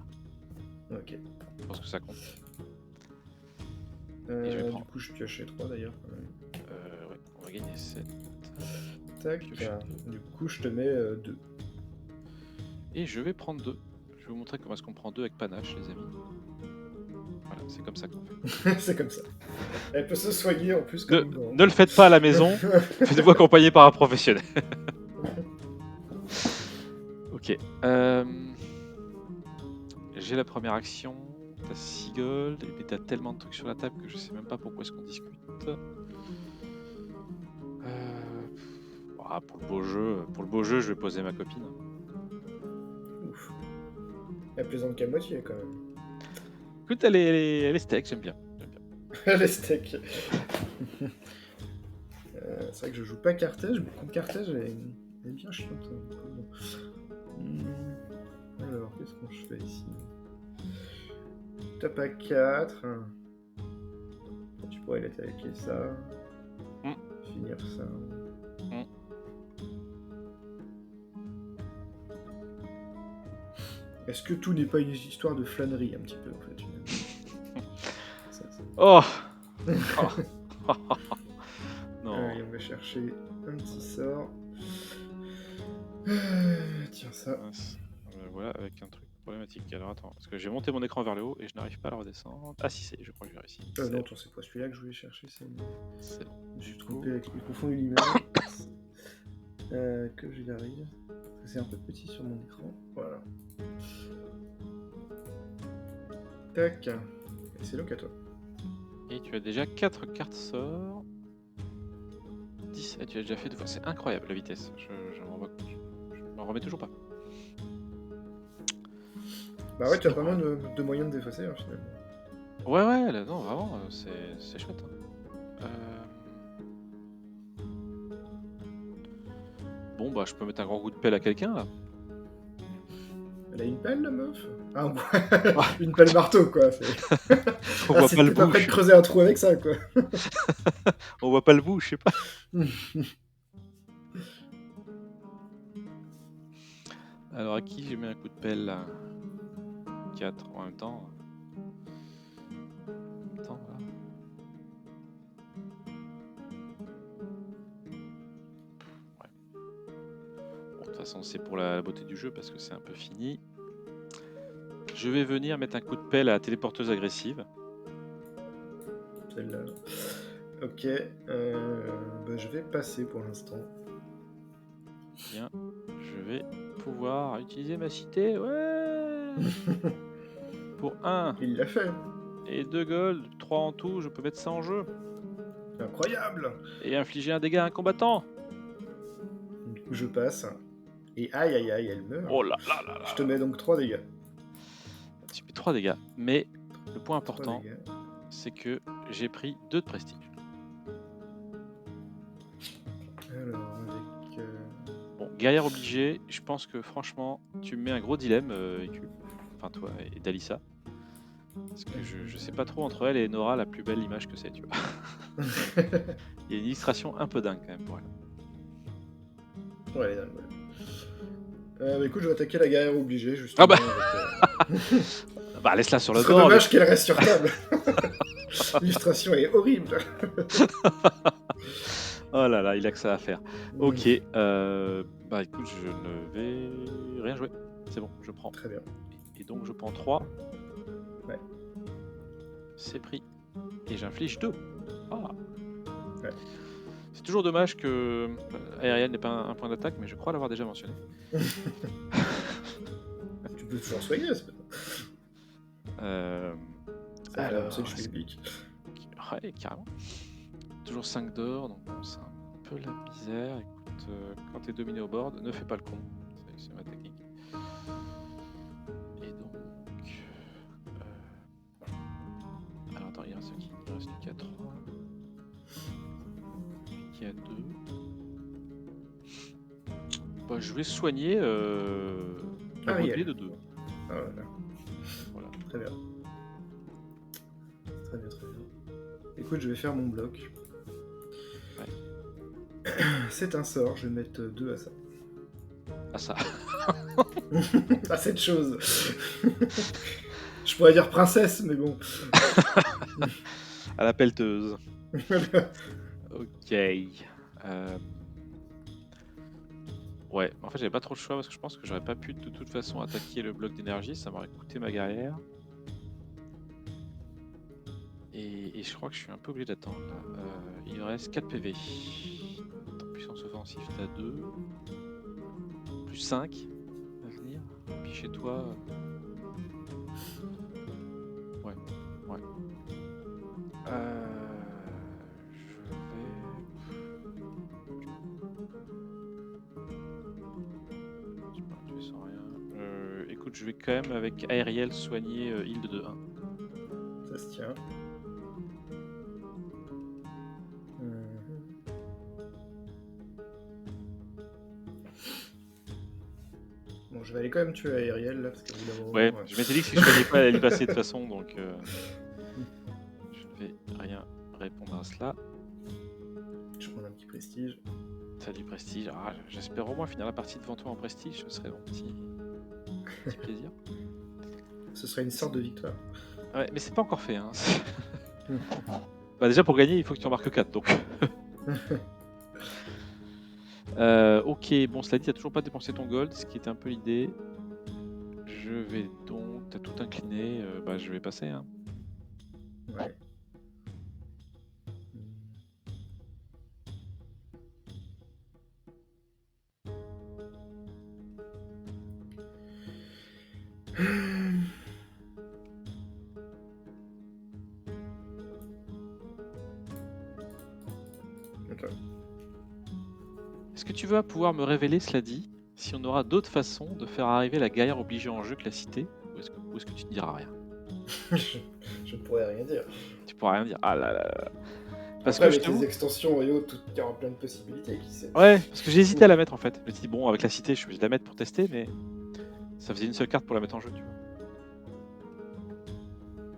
Ok. Je pense que ça compte. Et je vais Du prendre. coup, je piochais 3 d'ailleurs. Ouais, on va gagner 7. Tac. Piocher. Du coup, je te mets 2. Et je vais prendre 2. Je vais vous montrer comment est-ce qu'on prend 2 avec panache, les amis. Voilà, c'est comme ça qu'on fait. C'est comme ça. Elle peut se soigner en plus comme une grande. Ne le faites pas à la maison, faites-vous accompagner par un professionnel. Ok. J'ai la première action. T'as 6 gold, et puis t'as tellement de trucs sur la table que je sais même pas pourquoi est-ce qu'on discute. Pour le beau jeu, je vais poser ma copine. Ouf. Elle plaisante qu'à moitié quand même. Écoute, elle est steak, j'aime bien. Les steaks. C'est vrai que je joue pas Carthage, mais contre Carthage, elle est bien chiante. Alors, qu'est-ce qu'on fait ici? Tape à 4. Tu pourrais l'attaquer ça. Finir ça. Est-ce que tout n'est pas une histoire de flânerie un petit peu en fait ça. Oh, non. Allez, on va chercher un petit sort. Tiens ça. Voilà, avec un truc problématique. Alors attends, parce que j'ai monté mon écran vers le haut et je n'arrive pas à le redescendre. Ah si, je crois que j'ai réussi. Non, attends, c'est pas celui-là que je voulais chercher. C'est bon. Je suis trompé avec le confondu l'image. Que j'y arrive. C'est un peu petit sur mon écran. Voilà. Tac. C'est donc à toi. Et tu as déjà 4 cartes sorts. 10. Tu l'as déjà fait 2 fois. C'est incroyable la vitesse. Je m'en remets toujours pas. Bah ouais, tu as pas mal de moyens de défausser, hein, finalement. Ouais, là, non, vraiment, c'est chouette. Hein. Bon, bah, je peux mettre un grand coup de pelle à quelqu'un, là. Elle a une pelle, la meuf? Ah, ouais. Une pelle marteau, quoi. On voit pas le t'es pas bout. prêt de creuser un trou avec ça, quoi. On voit pas le bout, je sais pas. Alors, à qui j'ai mis un coup de pelle, là? 4 en même temps. Voilà. Ouais. Bon, de toute façon, c'est pour la beauté du jeu parce que c'est un peu fini. Je vais venir mettre un coup de pelle à la téléporteuse agressive. Celle-là. Ok. Bah, je vais passer pour l'instant. Bien. Je vais pouvoir utiliser ma cité. Ouais. Pour 1 Il l'a fait. et 2 gold, 3 en tout, je peux mettre ça en jeu. Incroyable. Et infliger un dégât à un combattant. Du coup, je passe. Et aïe, aïe, aïe, elle meurt. Oh là là là là. Je te mets donc 3 dégâts. Tu mets 3 dégâts. Mais le point 3 important, dégâts. c'est que j'ai pris 2 de prestige. Alors, avec... Bon, guerrière obligée, je pense que franchement, tu me mets un gros dilemme, Écu. Enfin, toi et Dalissa. Parce que je sais pas trop entre elle et Nora la plus belle image que c'est, tu vois. Il y a une illustration un peu dingue quand même pour elle. Ouais, elle est dingue, ouais. Bah écoute, je vais attaquer la guerrière obligée, justement. Ah bah avec, Bah laisse-la sur Ce le serait bord. dommage qu'elle reste sur table. L'illustration est horrible. Oh là là, il a que ça à faire. Ok, bah écoute, je ne vais rien jouer. C'est bon, je prends. Très bien. Et donc je prends 3. Ouais. C'est pris. Et j'inflige 2. Ah. Ouais. C'est toujours dommage que aérienne n'est pas un point d'attaque, mais je crois l'avoir déjà mentionné. Tu peux toujours soigner, c'est pas... Alors, c'est le public. ouais, carrément. Toujours 5 d'or, donc bon, c'est un peu la misère. Écoute, quand t'es dominé au board, ne fais pas le con. C'est ma technique. Et donc... alors attends, il reste qui? Il reste qui à 3. Qui a 2. Bah, je vais soigner la beauté de 2. Ah voilà. Voilà. Très bien. Très bien, très bien. Écoute, je vais faire mon bloc. Ouais. C'est un sort, je vais mettre 2 à ça. Ah ça. À cette chose. Je pourrais dire princesse, mais bon. À la pelleteuse. Voilà. Ok. Ouais, en fait j'avais pas trop le choix parce que je pense que j'aurais pas pu de toute façon attaquer le bloc d'énergie, ça m'aurait coûté ma guerrière. Et je crois que je suis un peu obligé d'attendre là. Il me reste 4 PV. Attends, puissance offensive t'as 2. Plus 5 à venir. Puis chez toi... Ouais. Je vais... Je sens rien. Écoute, je vais quand même avec Aériel soigner Hilde de 1. Ça se tient. Bon, je vais aller quand même tuer Aériel là, parce qu'au bout d'un moment... Ouais, je m'étais dit que si je soignais pas, elle allait y passer de toute façon, donc je ne vais rien répondre à cela. Je prends un petit prestige. T'as du prestige. Ah, j'espère au moins finir la partie devant toi en prestige, ce serait mon petit plaisir. Ce serait une sorte de victoire. Ouais, mais c'est pas encore fait. Hein. Bah déjà pour gagner, il faut que tu en marques 4, donc. Ok, bon, cela dit, t'as toujours pas dépensé ton gold, ce qui était un peu l'idée. Je vais donc... T'as tout incliné, bah je vais passer. Hein. Ouais. Attends. Est-ce que tu vas pouvoir me révéler, cela dit, si on aura d'autres façons de faire arriver la guerrière obligée en jeu que la cité, ou est-ce que tu ne diras rien? Je pourrais rien dire. Tu pourras rien dire. Ah là là là. Parce Après, que je avec les t'avoue, extensions et autres, il y aura plein de possibilités, qui sait. ouais, parce que j'ai hésité à la mettre en fait. Je me suis dit, bon, avec la cité, je suis obligé de la mettre pour tester, mais ça faisait une seule carte pour la mettre en jeu, tu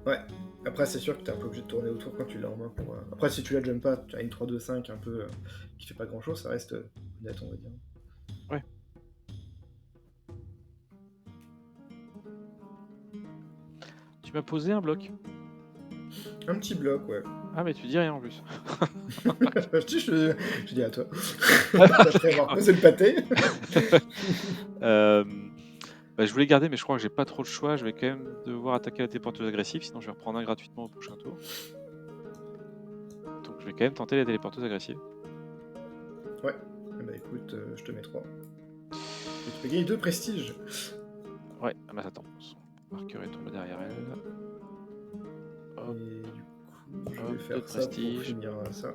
vois. Ouais. Après, c'est sûr que t'es un peu obligé de tourner autour quand tu l'as en main. Après, si tu la jump pas, tu as une 3-2-5 un peu qui fait pas grand chose, ça reste honnête, on va dire. Ouais. Tu m'as posé un bloc. Un petit bloc, ouais. Ah, mais tu dis rien en plus. je dis à toi. Après avoir posé le pâté. Je voulais garder, mais je crois que j'ai pas trop le choix. Je vais quand même devoir attaquer la téléporteuse agressive, sinon je vais reprendre un gratuitement au prochain tour. Donc je vais quand même tenter la téléporteuse agressive. Ouais. Bah écoute, je te mets 3. Et tu peux gagner 2 prestiges. Ouais, ah bah attends, son marqueur est tombé derrière elle. Hop, Et du coup, je hop, vais faire deux de ça pour prestige. finir ça.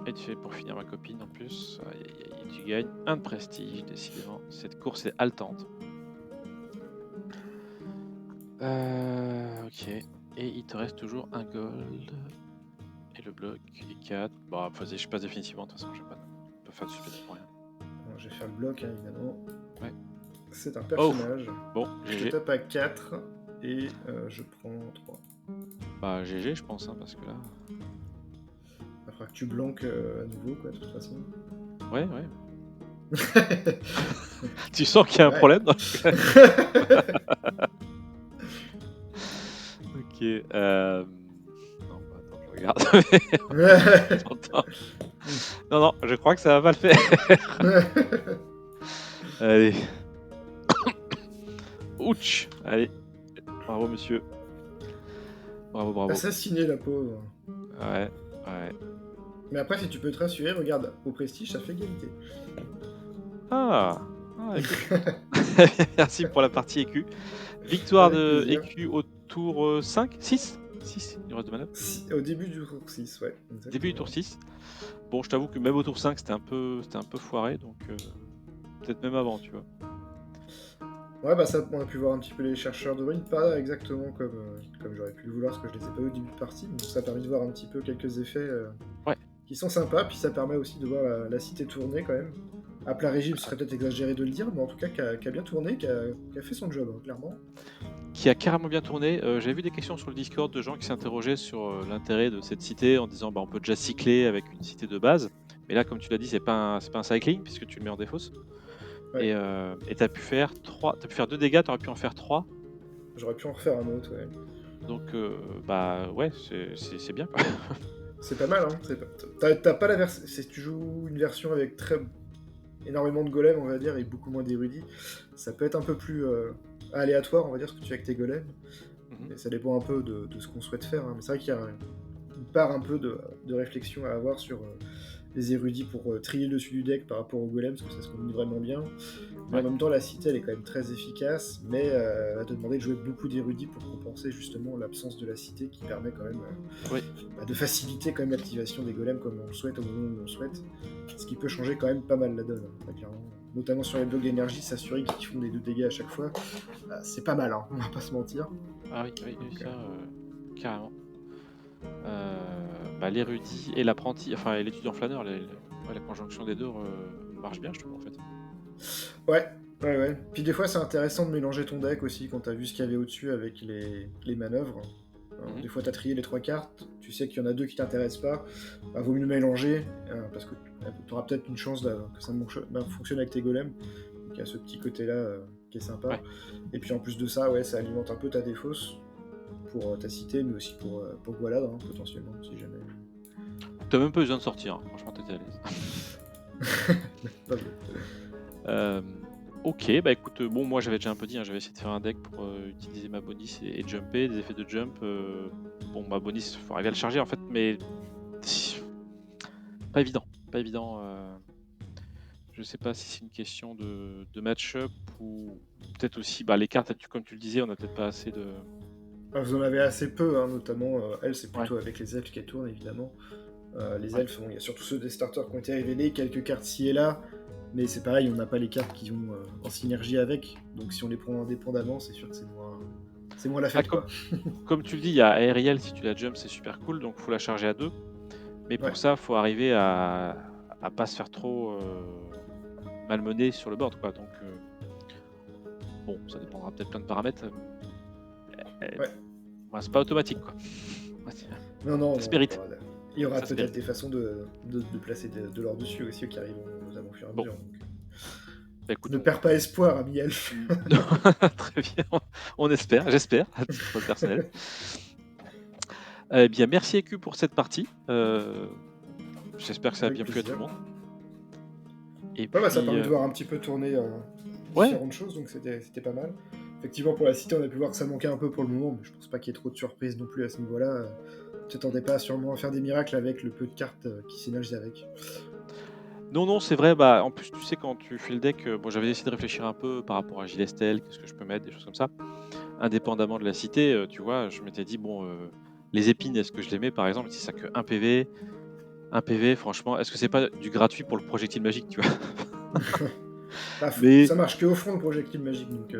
Et tu fais pour finir ma copine en plus. Aïe, aïe, aïe, tu gagnes un de prestige, décidément. Cette course est haletante. Ok. Et il te reste toujours un gold. Et le bloc est 4. Bon, vas-y, je passe définitivement, de toute façon, je vais pas faire de suspense pour rien. Alors, je vais faire le bloc, hein, évidemment. Ouais. C'est un personnage. Bon, Je GG. tape à 4 et je prends 3. Bah, GG, je pense, hein, parce que là. Il faudra que tu blanques à nouveau, quoi, de toute façon. Ouais. Tu sens qu'il y a un Ouais. problème dans Ok. Non, bah, attends, je regarde. Attends. Non, je crois que ça va pas le faire. Allez. Ouch. Allez. Bravo, monsieur. Bravo. Assassiner la pauvre. Ouais. Mais après, si tu peux te rassurer, regarde, au prestige, ça fait égalité. Ah, écoute. Merci pour la partie écu. Victoire Avec de plaisir. écu au tour 5 6 il reste de manœuvre. Au début du tour 6, ouais. Exactement. Début du tour 6. Bon, je t'avoue que même au tour 5, c'était un peu foiré, donc peut-être même avant, tu vois. Ouais, bah ça, on a pu voir un petit peu les chercheurs de ruines, pas exactement comme j'aurais pu le vouloir, parce que je les ai pas eu au début de partie, mais ça a permis de voir un petit peu quelques effets Ouais. qui sont sympas, puis ça permet aussi de voir la cité tourner quand même. À plat régime, ce serait peut-être exagéré de le dire, mais en tout cas, qui a bien tourné, qui a fait son job, hein, clairement. Qui a carrément bien tourné. J'avais vu des questions sur le Discord de gens qui s'interrogeaient sur l'intérêt de cette cité en disant on peut déjà cycler avec une cité de base. Mais là, comme tu l'as dit, c'est pas un cycling puisque tu le mets en défausse. Ouais. Et tu as pu faire 2 dégâts, tu aurais pu en faire 3. J'aurais pu en refaire un autre, ouais. Donc, ouais, c'est bien. Quoi. C'est pas mal, hein. T'as pas la version. Si tu joues une version avec énormément de golems, on va dire, et beaucoup moins d'érudits, ça peut être un peu plus aléatoire, on va dire, ce que tu fais avec tes golems. Mais ça dépend un peu de ce qu'on souhaite faire. Hein. Mais c'est vrai qu'il y a une part un peu de réflexion à avoir sur les érudits pour trier le dessus du deck par rapport aux golems, parce que ça se combine vraiment bien. Mais en même temps, la cité, elle est quand même très efficace, mais elle va te demander de jouer beaucoup d'érudits pour compenser justement l'absence de la cité qui permet quand même de faciliter quand même l'activation des golems comme on le souhaite au moment où on le souhaite. Ce qui peut changer quand même pas mal la donne, hein, très clairement. Notamment sur les blocs d'énergie, s'assurer qu'ils font des 2 dégâts à chaque fois, c'est pas mal, hein, on va pas se mentir. Ah oui, ça, carrément. L'érudit et l'apprenti, enfin et l'étudiant flâneur, la conjonction des deux marche bien, je trouve, en fait. Ouais. Puis des fois, c'est intéressant de mélanger ton deck aussi quand t'as vu ce qu'il y avait au-dessus avec les manœuvres. Des fois, t'as trié les 3 cartes, tu sais qu'il y en a 2 qui t'intéressent pas, vaut mieux mélanger, parce que t'auras peut-être une chance que ça fonctionne avec tes golems. Donc il y a ce petit côté-là qui est sympa. Ouais. Et puis en plus de ça, ça alimente un peu ta défausse pour ta cité, mais aussi pour Gualad, hein, potentiellement, si jamais. T'as même pas besoin de sortir, hein. Franchement, t'étais à l'aise. Pas bien. Ok, bah écoute, bon, moi j'avais déjà un peu dit, hein, j'avais essayé de faire un deck pour utiliser ma bonus et jumper, des effets de jump. Bon, ma bonus, il faut arriver à le charger en fait, mais pas évident. Je sais pas si c'est une question de match-up ou peut-être aussi les cartes, comme tu le disais, on a peut-être pas assez de. Vous en avez assez peu, hein, notamment elle, c'est plutôt avec les elfes qui tournent évidemment. Les elfes, il y a surtout ceux des starters qui ont été révélés, quelques cartes ci et là, Mais c'est pareil, on n'a pas les cartes qui vont en synergie avec. Donc si on les prend indépendamment, c'est sûr que c'est moins la Ah, fête, quoi. comme tu le dis, il y a aériel, si tu la jump, c'est super cool, donc faut la charger à 2. Mais Ouais, pour ça, faut arriver à pas se faire trop malmener sur le board, quoi. Donc, bon, ça dépendra peut-être plein de paramètres. ouais. Ouais, c'est pas automatique, quoi. Non, non, Ça se non, mérite. il y aura Ça se peut-être mérite. des façons de placer de l'or dessus aussi qui arriveront notamment au fur et à Bon, mesure. Donc, bah écoute, ne perds pas espoir, ami elfe. très bien, on espère, j'espère, à titre personnel. Eh bien, merci Écu pour cette partie. J'espère que ça a Avec bien plu à tout le plaisir. monde. Et Ouais, bah, ça puis, permet de voir un petit peu tourner ouais, différentes choses, donc c'était pas mal. Effectivement, pour la cité, on a pu voir que ça manquait un peu pour le moment, mais je pense pas qu'il y ait trop de surprises non plus à ce niveau-là. T'attendais pas sûrement à faire des miracles avec le peu de cartes qui synergisent avec. non, non, c'est vrai. Bah, en plus, tu sais, quand tu fais le deck, bon, j'avais essayé de réfléchir un peu par rapport à Gilestel, qu'est-ce que je peux mettre, des choses comme ça. Indépendamment de la cité, tu vois, je m'étais dit, bon, les épines, est-ce que je les mets, par exemple, si ça que 1 PV, 1 PV, franchement, est-ce que c'est pas du gratuit pour le projectile magique, tu vois? Bah, Mais ça marche que au front le projectile magique, donc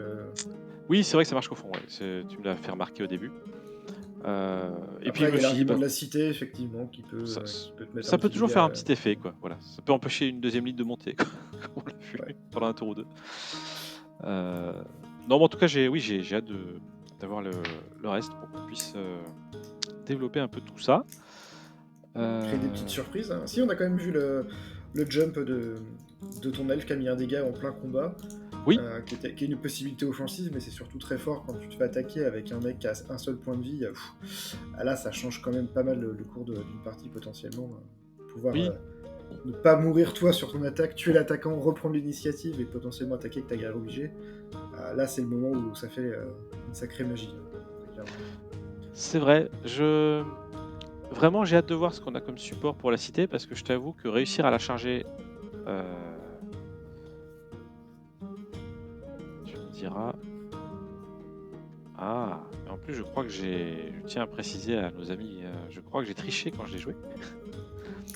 oui, c'est vrai que ça marche qu'au fond, ouais. Tu me l'as fait remarquer au début. Et puis après je il y me a suis dit, l'argument bah, de la cité, effectivement, ça, qui peut te mettre un ça peut petit toujours dégât. faire un petit effet, quoi. Voilà, ça peut empêcher une deuxième ligne de montée, quoi, comme on l'a vu Ouais. pendant un tour ou deux. Non, mais en tout cas, j'ai hâte d'avoir le reste pour qu'on puisse développer un peu tout ça. Créer des petites Euh, surprises, hein. Si, on a quand même vu le jump de ton elfe qui a mis un dégât en plein combat, oui, qui est une possibilité offensive, mais c'est surtout très fort quand tu te fais attaquer avec un mec qui a un seul point de vie. Là, ça change quand même pas mal le cours d'une partie potentiellement. Pouvoir oui, ne pas mourir toi sur ton attaque, tuer l'attaquant, reprendre l'initiative et potentiellement attaquer avec ta guerre obligée. Là, c'est le moment où ça fait une sacrée magie, très clairement. c'est vrai. Vraiment, j'ai hâte de voir ce qu'on a comme support pour la cité parce que je t'avoue que réussir à la charger, euh, tu me diras. Ah, et en plus, je crois que je tiens à préciser à nos amis, je crois que j'ai triché quand je l'ai joué.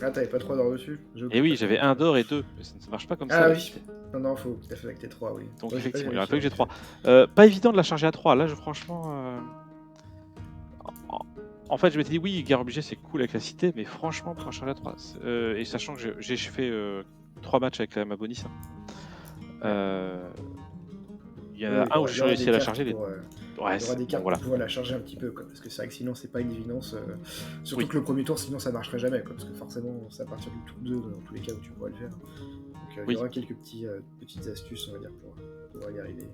Ah, t'avais pas 3 d'or dessus? Et oui, Pas fait j'avais gaffe, un ouais. d'or et deux, mais ça ne marche pas comme ça Ah la oui, cité. non, non, faut tout à fait avec tes 3, oui. Donc Moi, j'ai pas effectivement, il aurait vérifié fallu que en j'ai 3. effet. Pas évident de la charger à 3. Là, franchement, en, en fait, je m'étais dit oui, guerre obligée, c'est cool avec la cité, mais franchement, pour la charger à 3, et sachant que j'ai fait 3 matchs avec la Mabonis, hein, Ouais. euh, il y en Oui, a oui, un où il j'ai y aura réussi des à la cartes charger. Ouais, il y aura des bon, cartes voilà. pour pouvoir la charger un petit peu, quoi. Parce que c'est vrai que sinon, c'est pas une évidence. Surtout Oui, que le premier tour, sinon, ça marcherait jamais, quoi. Parce que forcément, c'est à partir du tour 2, dans tous les cas où tu pourras le faire. Donc, il y oui. aura quelques petites astuces, on va dire, pour pouvoir y arriver.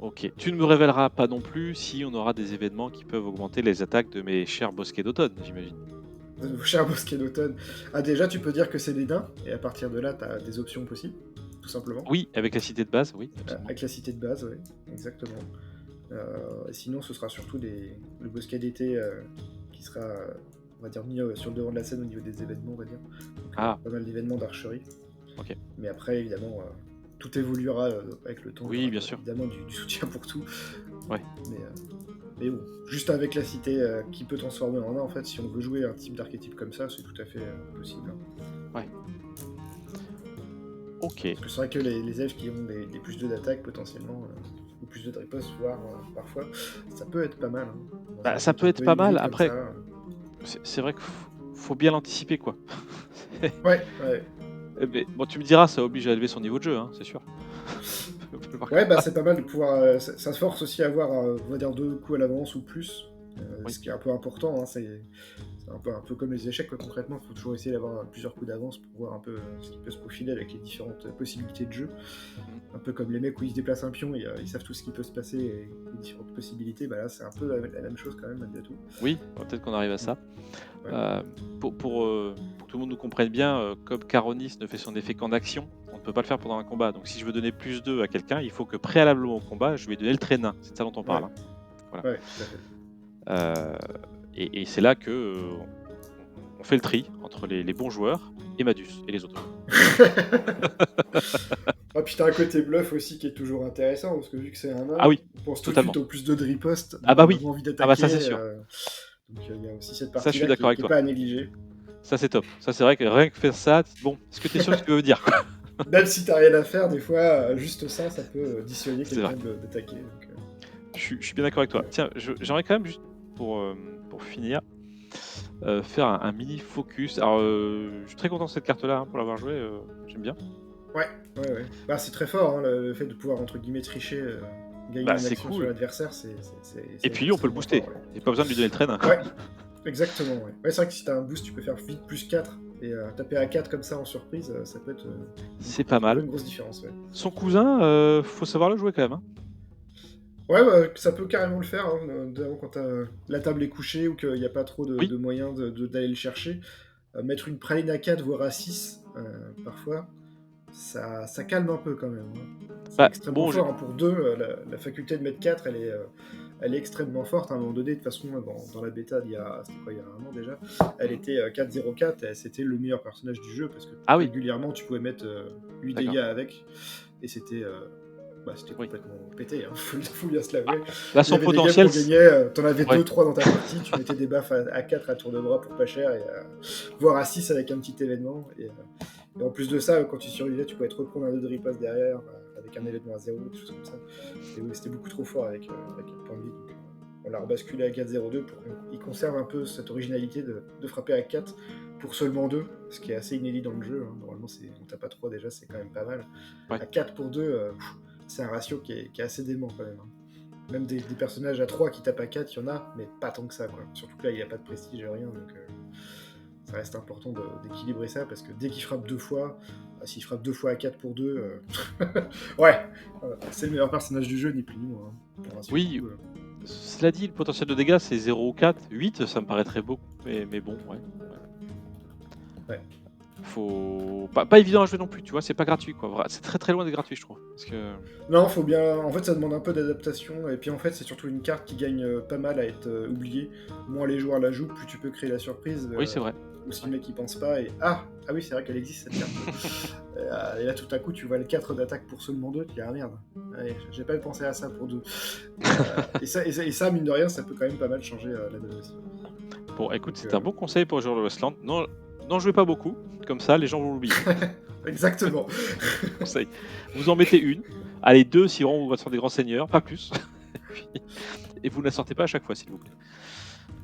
Ok. Tu ne me révéleras pas non plus si on aura des événements qui peuvent augmenter les attaques de mes chers bosquets d'automne, j'imagine. Cher bosquet d'automne. Ah, déjà, tu peux dire que c'est des nains, et à partir de là, tu as des options possibles, tout simplement. Oui, avec la cité de base, oui, absolument. Avec la cité de base, oui, exactement. Et sinon, ce sera surtout le bosquet d'été qui sera, on va dire, mis sur le devant de la scène au niveau des événements, on va dire. Donc, Ah, pas mal d'événements d'archerie. ok. Mais après, évidemment, tout évoluera avec le temps. Il y Oui, aura bien sûr. évidemment du soutien pour tout. Ouais. Mais bon, juste avec la cité qui peut transformer en un, en fait, si on veut jouer un type d'archétype comme ça, c'est tout à fait possible. Ouais. Ok. Parce que c'est vrai que les elfes qui ont des plus 2 d'attaque potentiellement, ou plus 2 de riposte, voire parfois, ça peut être pas mal. Hein. Dans Bah, un ça deck peut un être peu pas mal. hybride comme Après, ça. c'est vrai qu'il faut bien l'anticiper, quoi. Ouais, ouais. Mais, bon, tu me diras, ça oblige à élever son niveau de jeu, hein, c'est sûr. Ouais, bah c'est pas mal de pouvoir. Ça se force aussi à avoir, on va dire, 2 coups à l'avance ou plus. Oui, Ce qui est un peu important, hein, c'est un peu comme les échecs, quoi, concrètement. Il faut toujours essayer d'avoir plusieurs coups d'avance pour voir un peu ce qui peut se profiler avec les différentes possibilités de jeu. Un peu comme les mecs où ils se déplacent un pion et ils savent tout ce qui peut se passer et les différentes possibilités. Bah là, c'est un peu la même chose quand même, malgré tout. oui, peut-être qu'on arrive à ça. Ouais. Pour que tout le monde nous comprenne bien, comme Caronis ne fait son effet qu'en action, on ne peut pas le faire pendant un combat. Donc si je veux donner plus 2 à quelqu'un, il faut que préalablement au combat, je lui ai donné le trait nain. C'est de ça dont on parle, Ouais, hein. Voilà. ouais, tout à fait. Euh, et c'est là que on fait le tri entre les bons joueurs et Madus et les autres. Ah, puis t'as un côté bluff aussi qui est toujours intéressant, parce que vu que c'est un Ah nain, oui, on pense tout de totalement. suite au plus 2 de riposte, Ah donc bah on a oui. moins envie Ah bah ça d'attaquer. c'est sûr. Donc il y a aussi cette Ça je suis partie-là d'accord avec qui est toi. pas à négliger. Ça c'est top. Ça c'est vrai que rien que faire ça, bon, est-ce que tu es sûr de ce que tu veux dire, quoi? Même si t'as rien à faire, des fois, juste ça peut dissuader C'est quelqu'un vrai. d'attaquer. Donc, Je suis bien d'accord avec toi. Tiens, j'aimerais quand même juste pour finir, faire un mini focus. Alors, je suis très content de cette carte-là, hein, pour l'avoir jouée, j'aime bien. ouais, ouais, ouais. Bah, c'est très fort, hein, le fait de pouvoir, entre guillemets, «tricher», gagner Bah, une c'est action sur cool l'adversaire, et c'est puis lui, on peut le extrêmement booster. fort, ouais. Il y a pas besoin de lui donner le traîne. Ouais, exactement, ouais. Ouais, c'est vrai que si t'as un boost, tu peux faire vite +4 et taper à 4 comme ça en surprise, ça peut être, C'est pas une mal. bonne grosse différence, ouais. Son cousin, faut savoir le jouer quand même, hein. Ouais, bah, ça peut carrément le faire, hein, notamment quand la table est couchée ou qu'il y a pas trop Oui, de moyens d'aller le chercher. Mettre une praline à 4 voire à 6 parfois, ça calme un peu quand même, hein. C'est bah, extrêmement bon, je fort, hein, pour 2, la faculté de mettre 4, elle est extrêmement forte. À un moment donné, de toute façon, dans la bêta c'était quoi, il y a un an déjà, elle mmh. était 4-0-4, et c'était le meilleur personnage du jeu parce que Ah oui, régulièrement tu pouvais mettre 8 dégâts d'accord, avec, et c'était oui. complètement pété, hein, faut bien se Ah, l'avouer. là, Il y son avait des games potentiel, qu'on gagnait, t'en avais ouais, 2-3 dans ta partie, tu mettais des baffes à 4 à tour de bras pour pas cher, voire à 6 avec un petit événement. Et en plus de ça, quand tu survivais, tu pouvais te reprendre un 2 de riposte derrière, avec un événement à 0, des choses comme ça. C'était beaucoup trop fort avec un point de vie. Donc, on l'a rebasculé à 4-0-2 pour qu'il conserve un peu cette originalité de frapper à 4 pour seulement 2, ce qui est assez inédit dans le jeu, hein. Normalement, on tape à 3 déjà, c'est quand même pas mal. ouais. À 4 pour 2, c'est un ratio qui est assez dément quand même, hein. Même des personnages à 3 qui tapent à 4, il y en a, mais pas tant que ça, quoi. Surtout que là, il n'y a pas de prestige, rien, donc ça reste important d'équilibrer ça, parce que dès qu'il frappe 2 fois, s'il frappe 2 fois à 4 pour 2, ouais, c'est le meilleur personnage du jeu, ni plus ni moins, hein. On rassure Oui, tout, cela dit, le potentiel de dégâts, c'est 0 ou 4. 8, ça me paraîtrait beaucoup, mais bon, ouais, ouais. ouais. Faut pas évident à jouer non plus, tu vois? C'est pas gratuit, quoi. C'est très, très loin d'être gratuit, je trouve. Parce que Non, faut bien. En fait, ça demande un peu d'adaptation, et puis en fait, c'est surtout une carte qui gagne pas mal à être oubliée. Moins les joueurs la jouent, plus tu peux créer la surprise. oui, c'est vrai. Ou si Ouais. le mec il pense pas, et ah oui, c'est vrai qu'elle existe cette carte. Et là, tout à coup, tu vois le 4 d'attaque pour seulement 2, tu dis ah merde, ouais, j'ai pas pensé à ça pour 2. Et ça, mine de rien, ça peut quand même pas mal changer la donne aussi. Bon, écoute, Donc, c'est un bon conseil pour jouer au Westland. Non, n'en jouez pas beaucoup, comme ça, les gens vont l'oublier. exactement. Conseil. Vous en mettez une, allez 2 si vraiment vous êtes sur des grands seigneurs, pas plus. Puis- et vous ne la sortez pas à chaque fois, s'il vous plaît.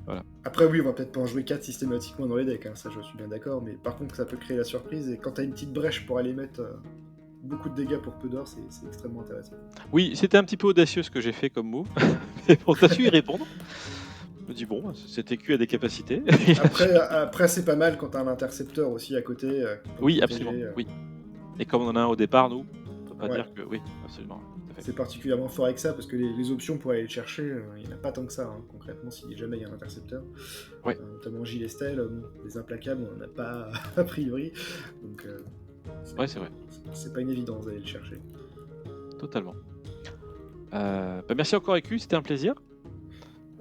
Voilà. Après, oui, on va peut-être pas en jouer 4 systématiquement dans les decks, hein, ça je suis bien d'accord, mais par contre, ça peut créer la surprise, et quand t'as une petite brèche pour aller mettre beaucoup de dégâts pour peu d'or, c'est extrêmement intéressant. Oui, c'était un petit peu audacieux ce que j'ai fait comme move, mais bon, t'as su y répondre. Je me dis, bon, cet écu a des capacités. Après, c'est pas mal quand t'as un intercepteur aussi à côté pour te Oui, absolument, protéger. oui. Et comme on en a un au départ, nous, on peut pas Ouais, dire que... Oui, absolument, tout à fait. c'est particulièrement fort avec ça, parce que les options pour aller le chercher, il n'y en a pas tant que ça, hein, concrètement, si jamais il y a un intercepteur. Ouais, Notamment Gilles Estelle, les implacables, on n'en a pas a priori, donc ouais, c'est vrai, c'est pas une évidence d'aller le chercher. totalement. Bah, merci encore, écu, c'était un plaisir.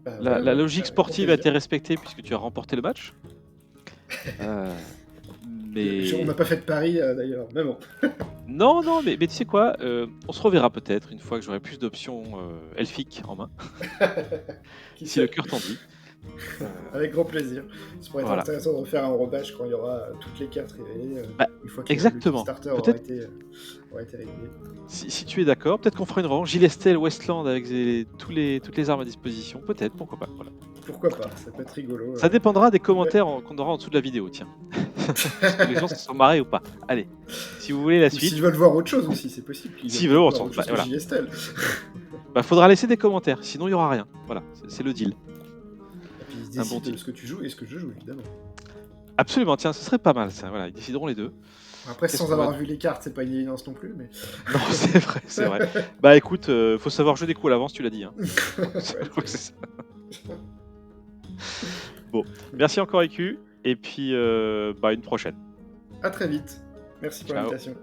La, Ouais, la ouais, logique avec grand sportive a plaisir. été respectée puisque tu as remporté le match. Euh, On n'a mais pas fait de pari d'ailleurs, mais bon. non, non, mais tu sais quoi, on se reverra peut-être une fois que j'aurai plus d'options elfiques en main, Qui si le sait. cœur t'en dit. Euh, Avec grand plaisir. Ça pourrait être voilà. intéressant de refaire un rebâche quand il y aura toutes les cartes révélées, Bah, une fois que le exactement. Kickstarter Peut-être, aura été réglé. si tu es d'accord, peut-être qu'on fera une revanche Gilles Estelle Westland avec toutes les armes à disposition. Peut-être, pourquoi pas. Voilà. Pourquoi pas, ça peut être rigolo. Ça dépendra des Ouais. commentaires qu'on aura en dessous de la vidéo, tiens. Est-ce que les gens se sont marrés ou pas? Allez, si vous voulez la Ou suite, s'ils veulent voir autre chose aussi, c'est possible qu'ils s'ils veulent veulent, peut-être on voir s'en... autre bah, chose que voilà. J. Estelle. Bah, faudra laisser des commentaires, sinon il y aura rien. Voilà, c'est le deal. Et puis ils Un bon décident deal. de ce que tu joues et ce que je joue, évidemment. Absolument, tiens, ce serait pas mal ça. Voilà, ils décideront les deux. Après, Qu'est-ce sans qu'on va... avoir vu les cartes, c'est pas une évidence non plus, mais. Non, c'est vrai, c'est vrai. Bah écoute, faut savoir jouer des coups à l'avance, tu l'as dit. Hein. Ouais, C'est ça. Bon, merci encore, EQ. Et puis, bah, une prochaine. à très vite. Merci pour Ciao. l'invitation.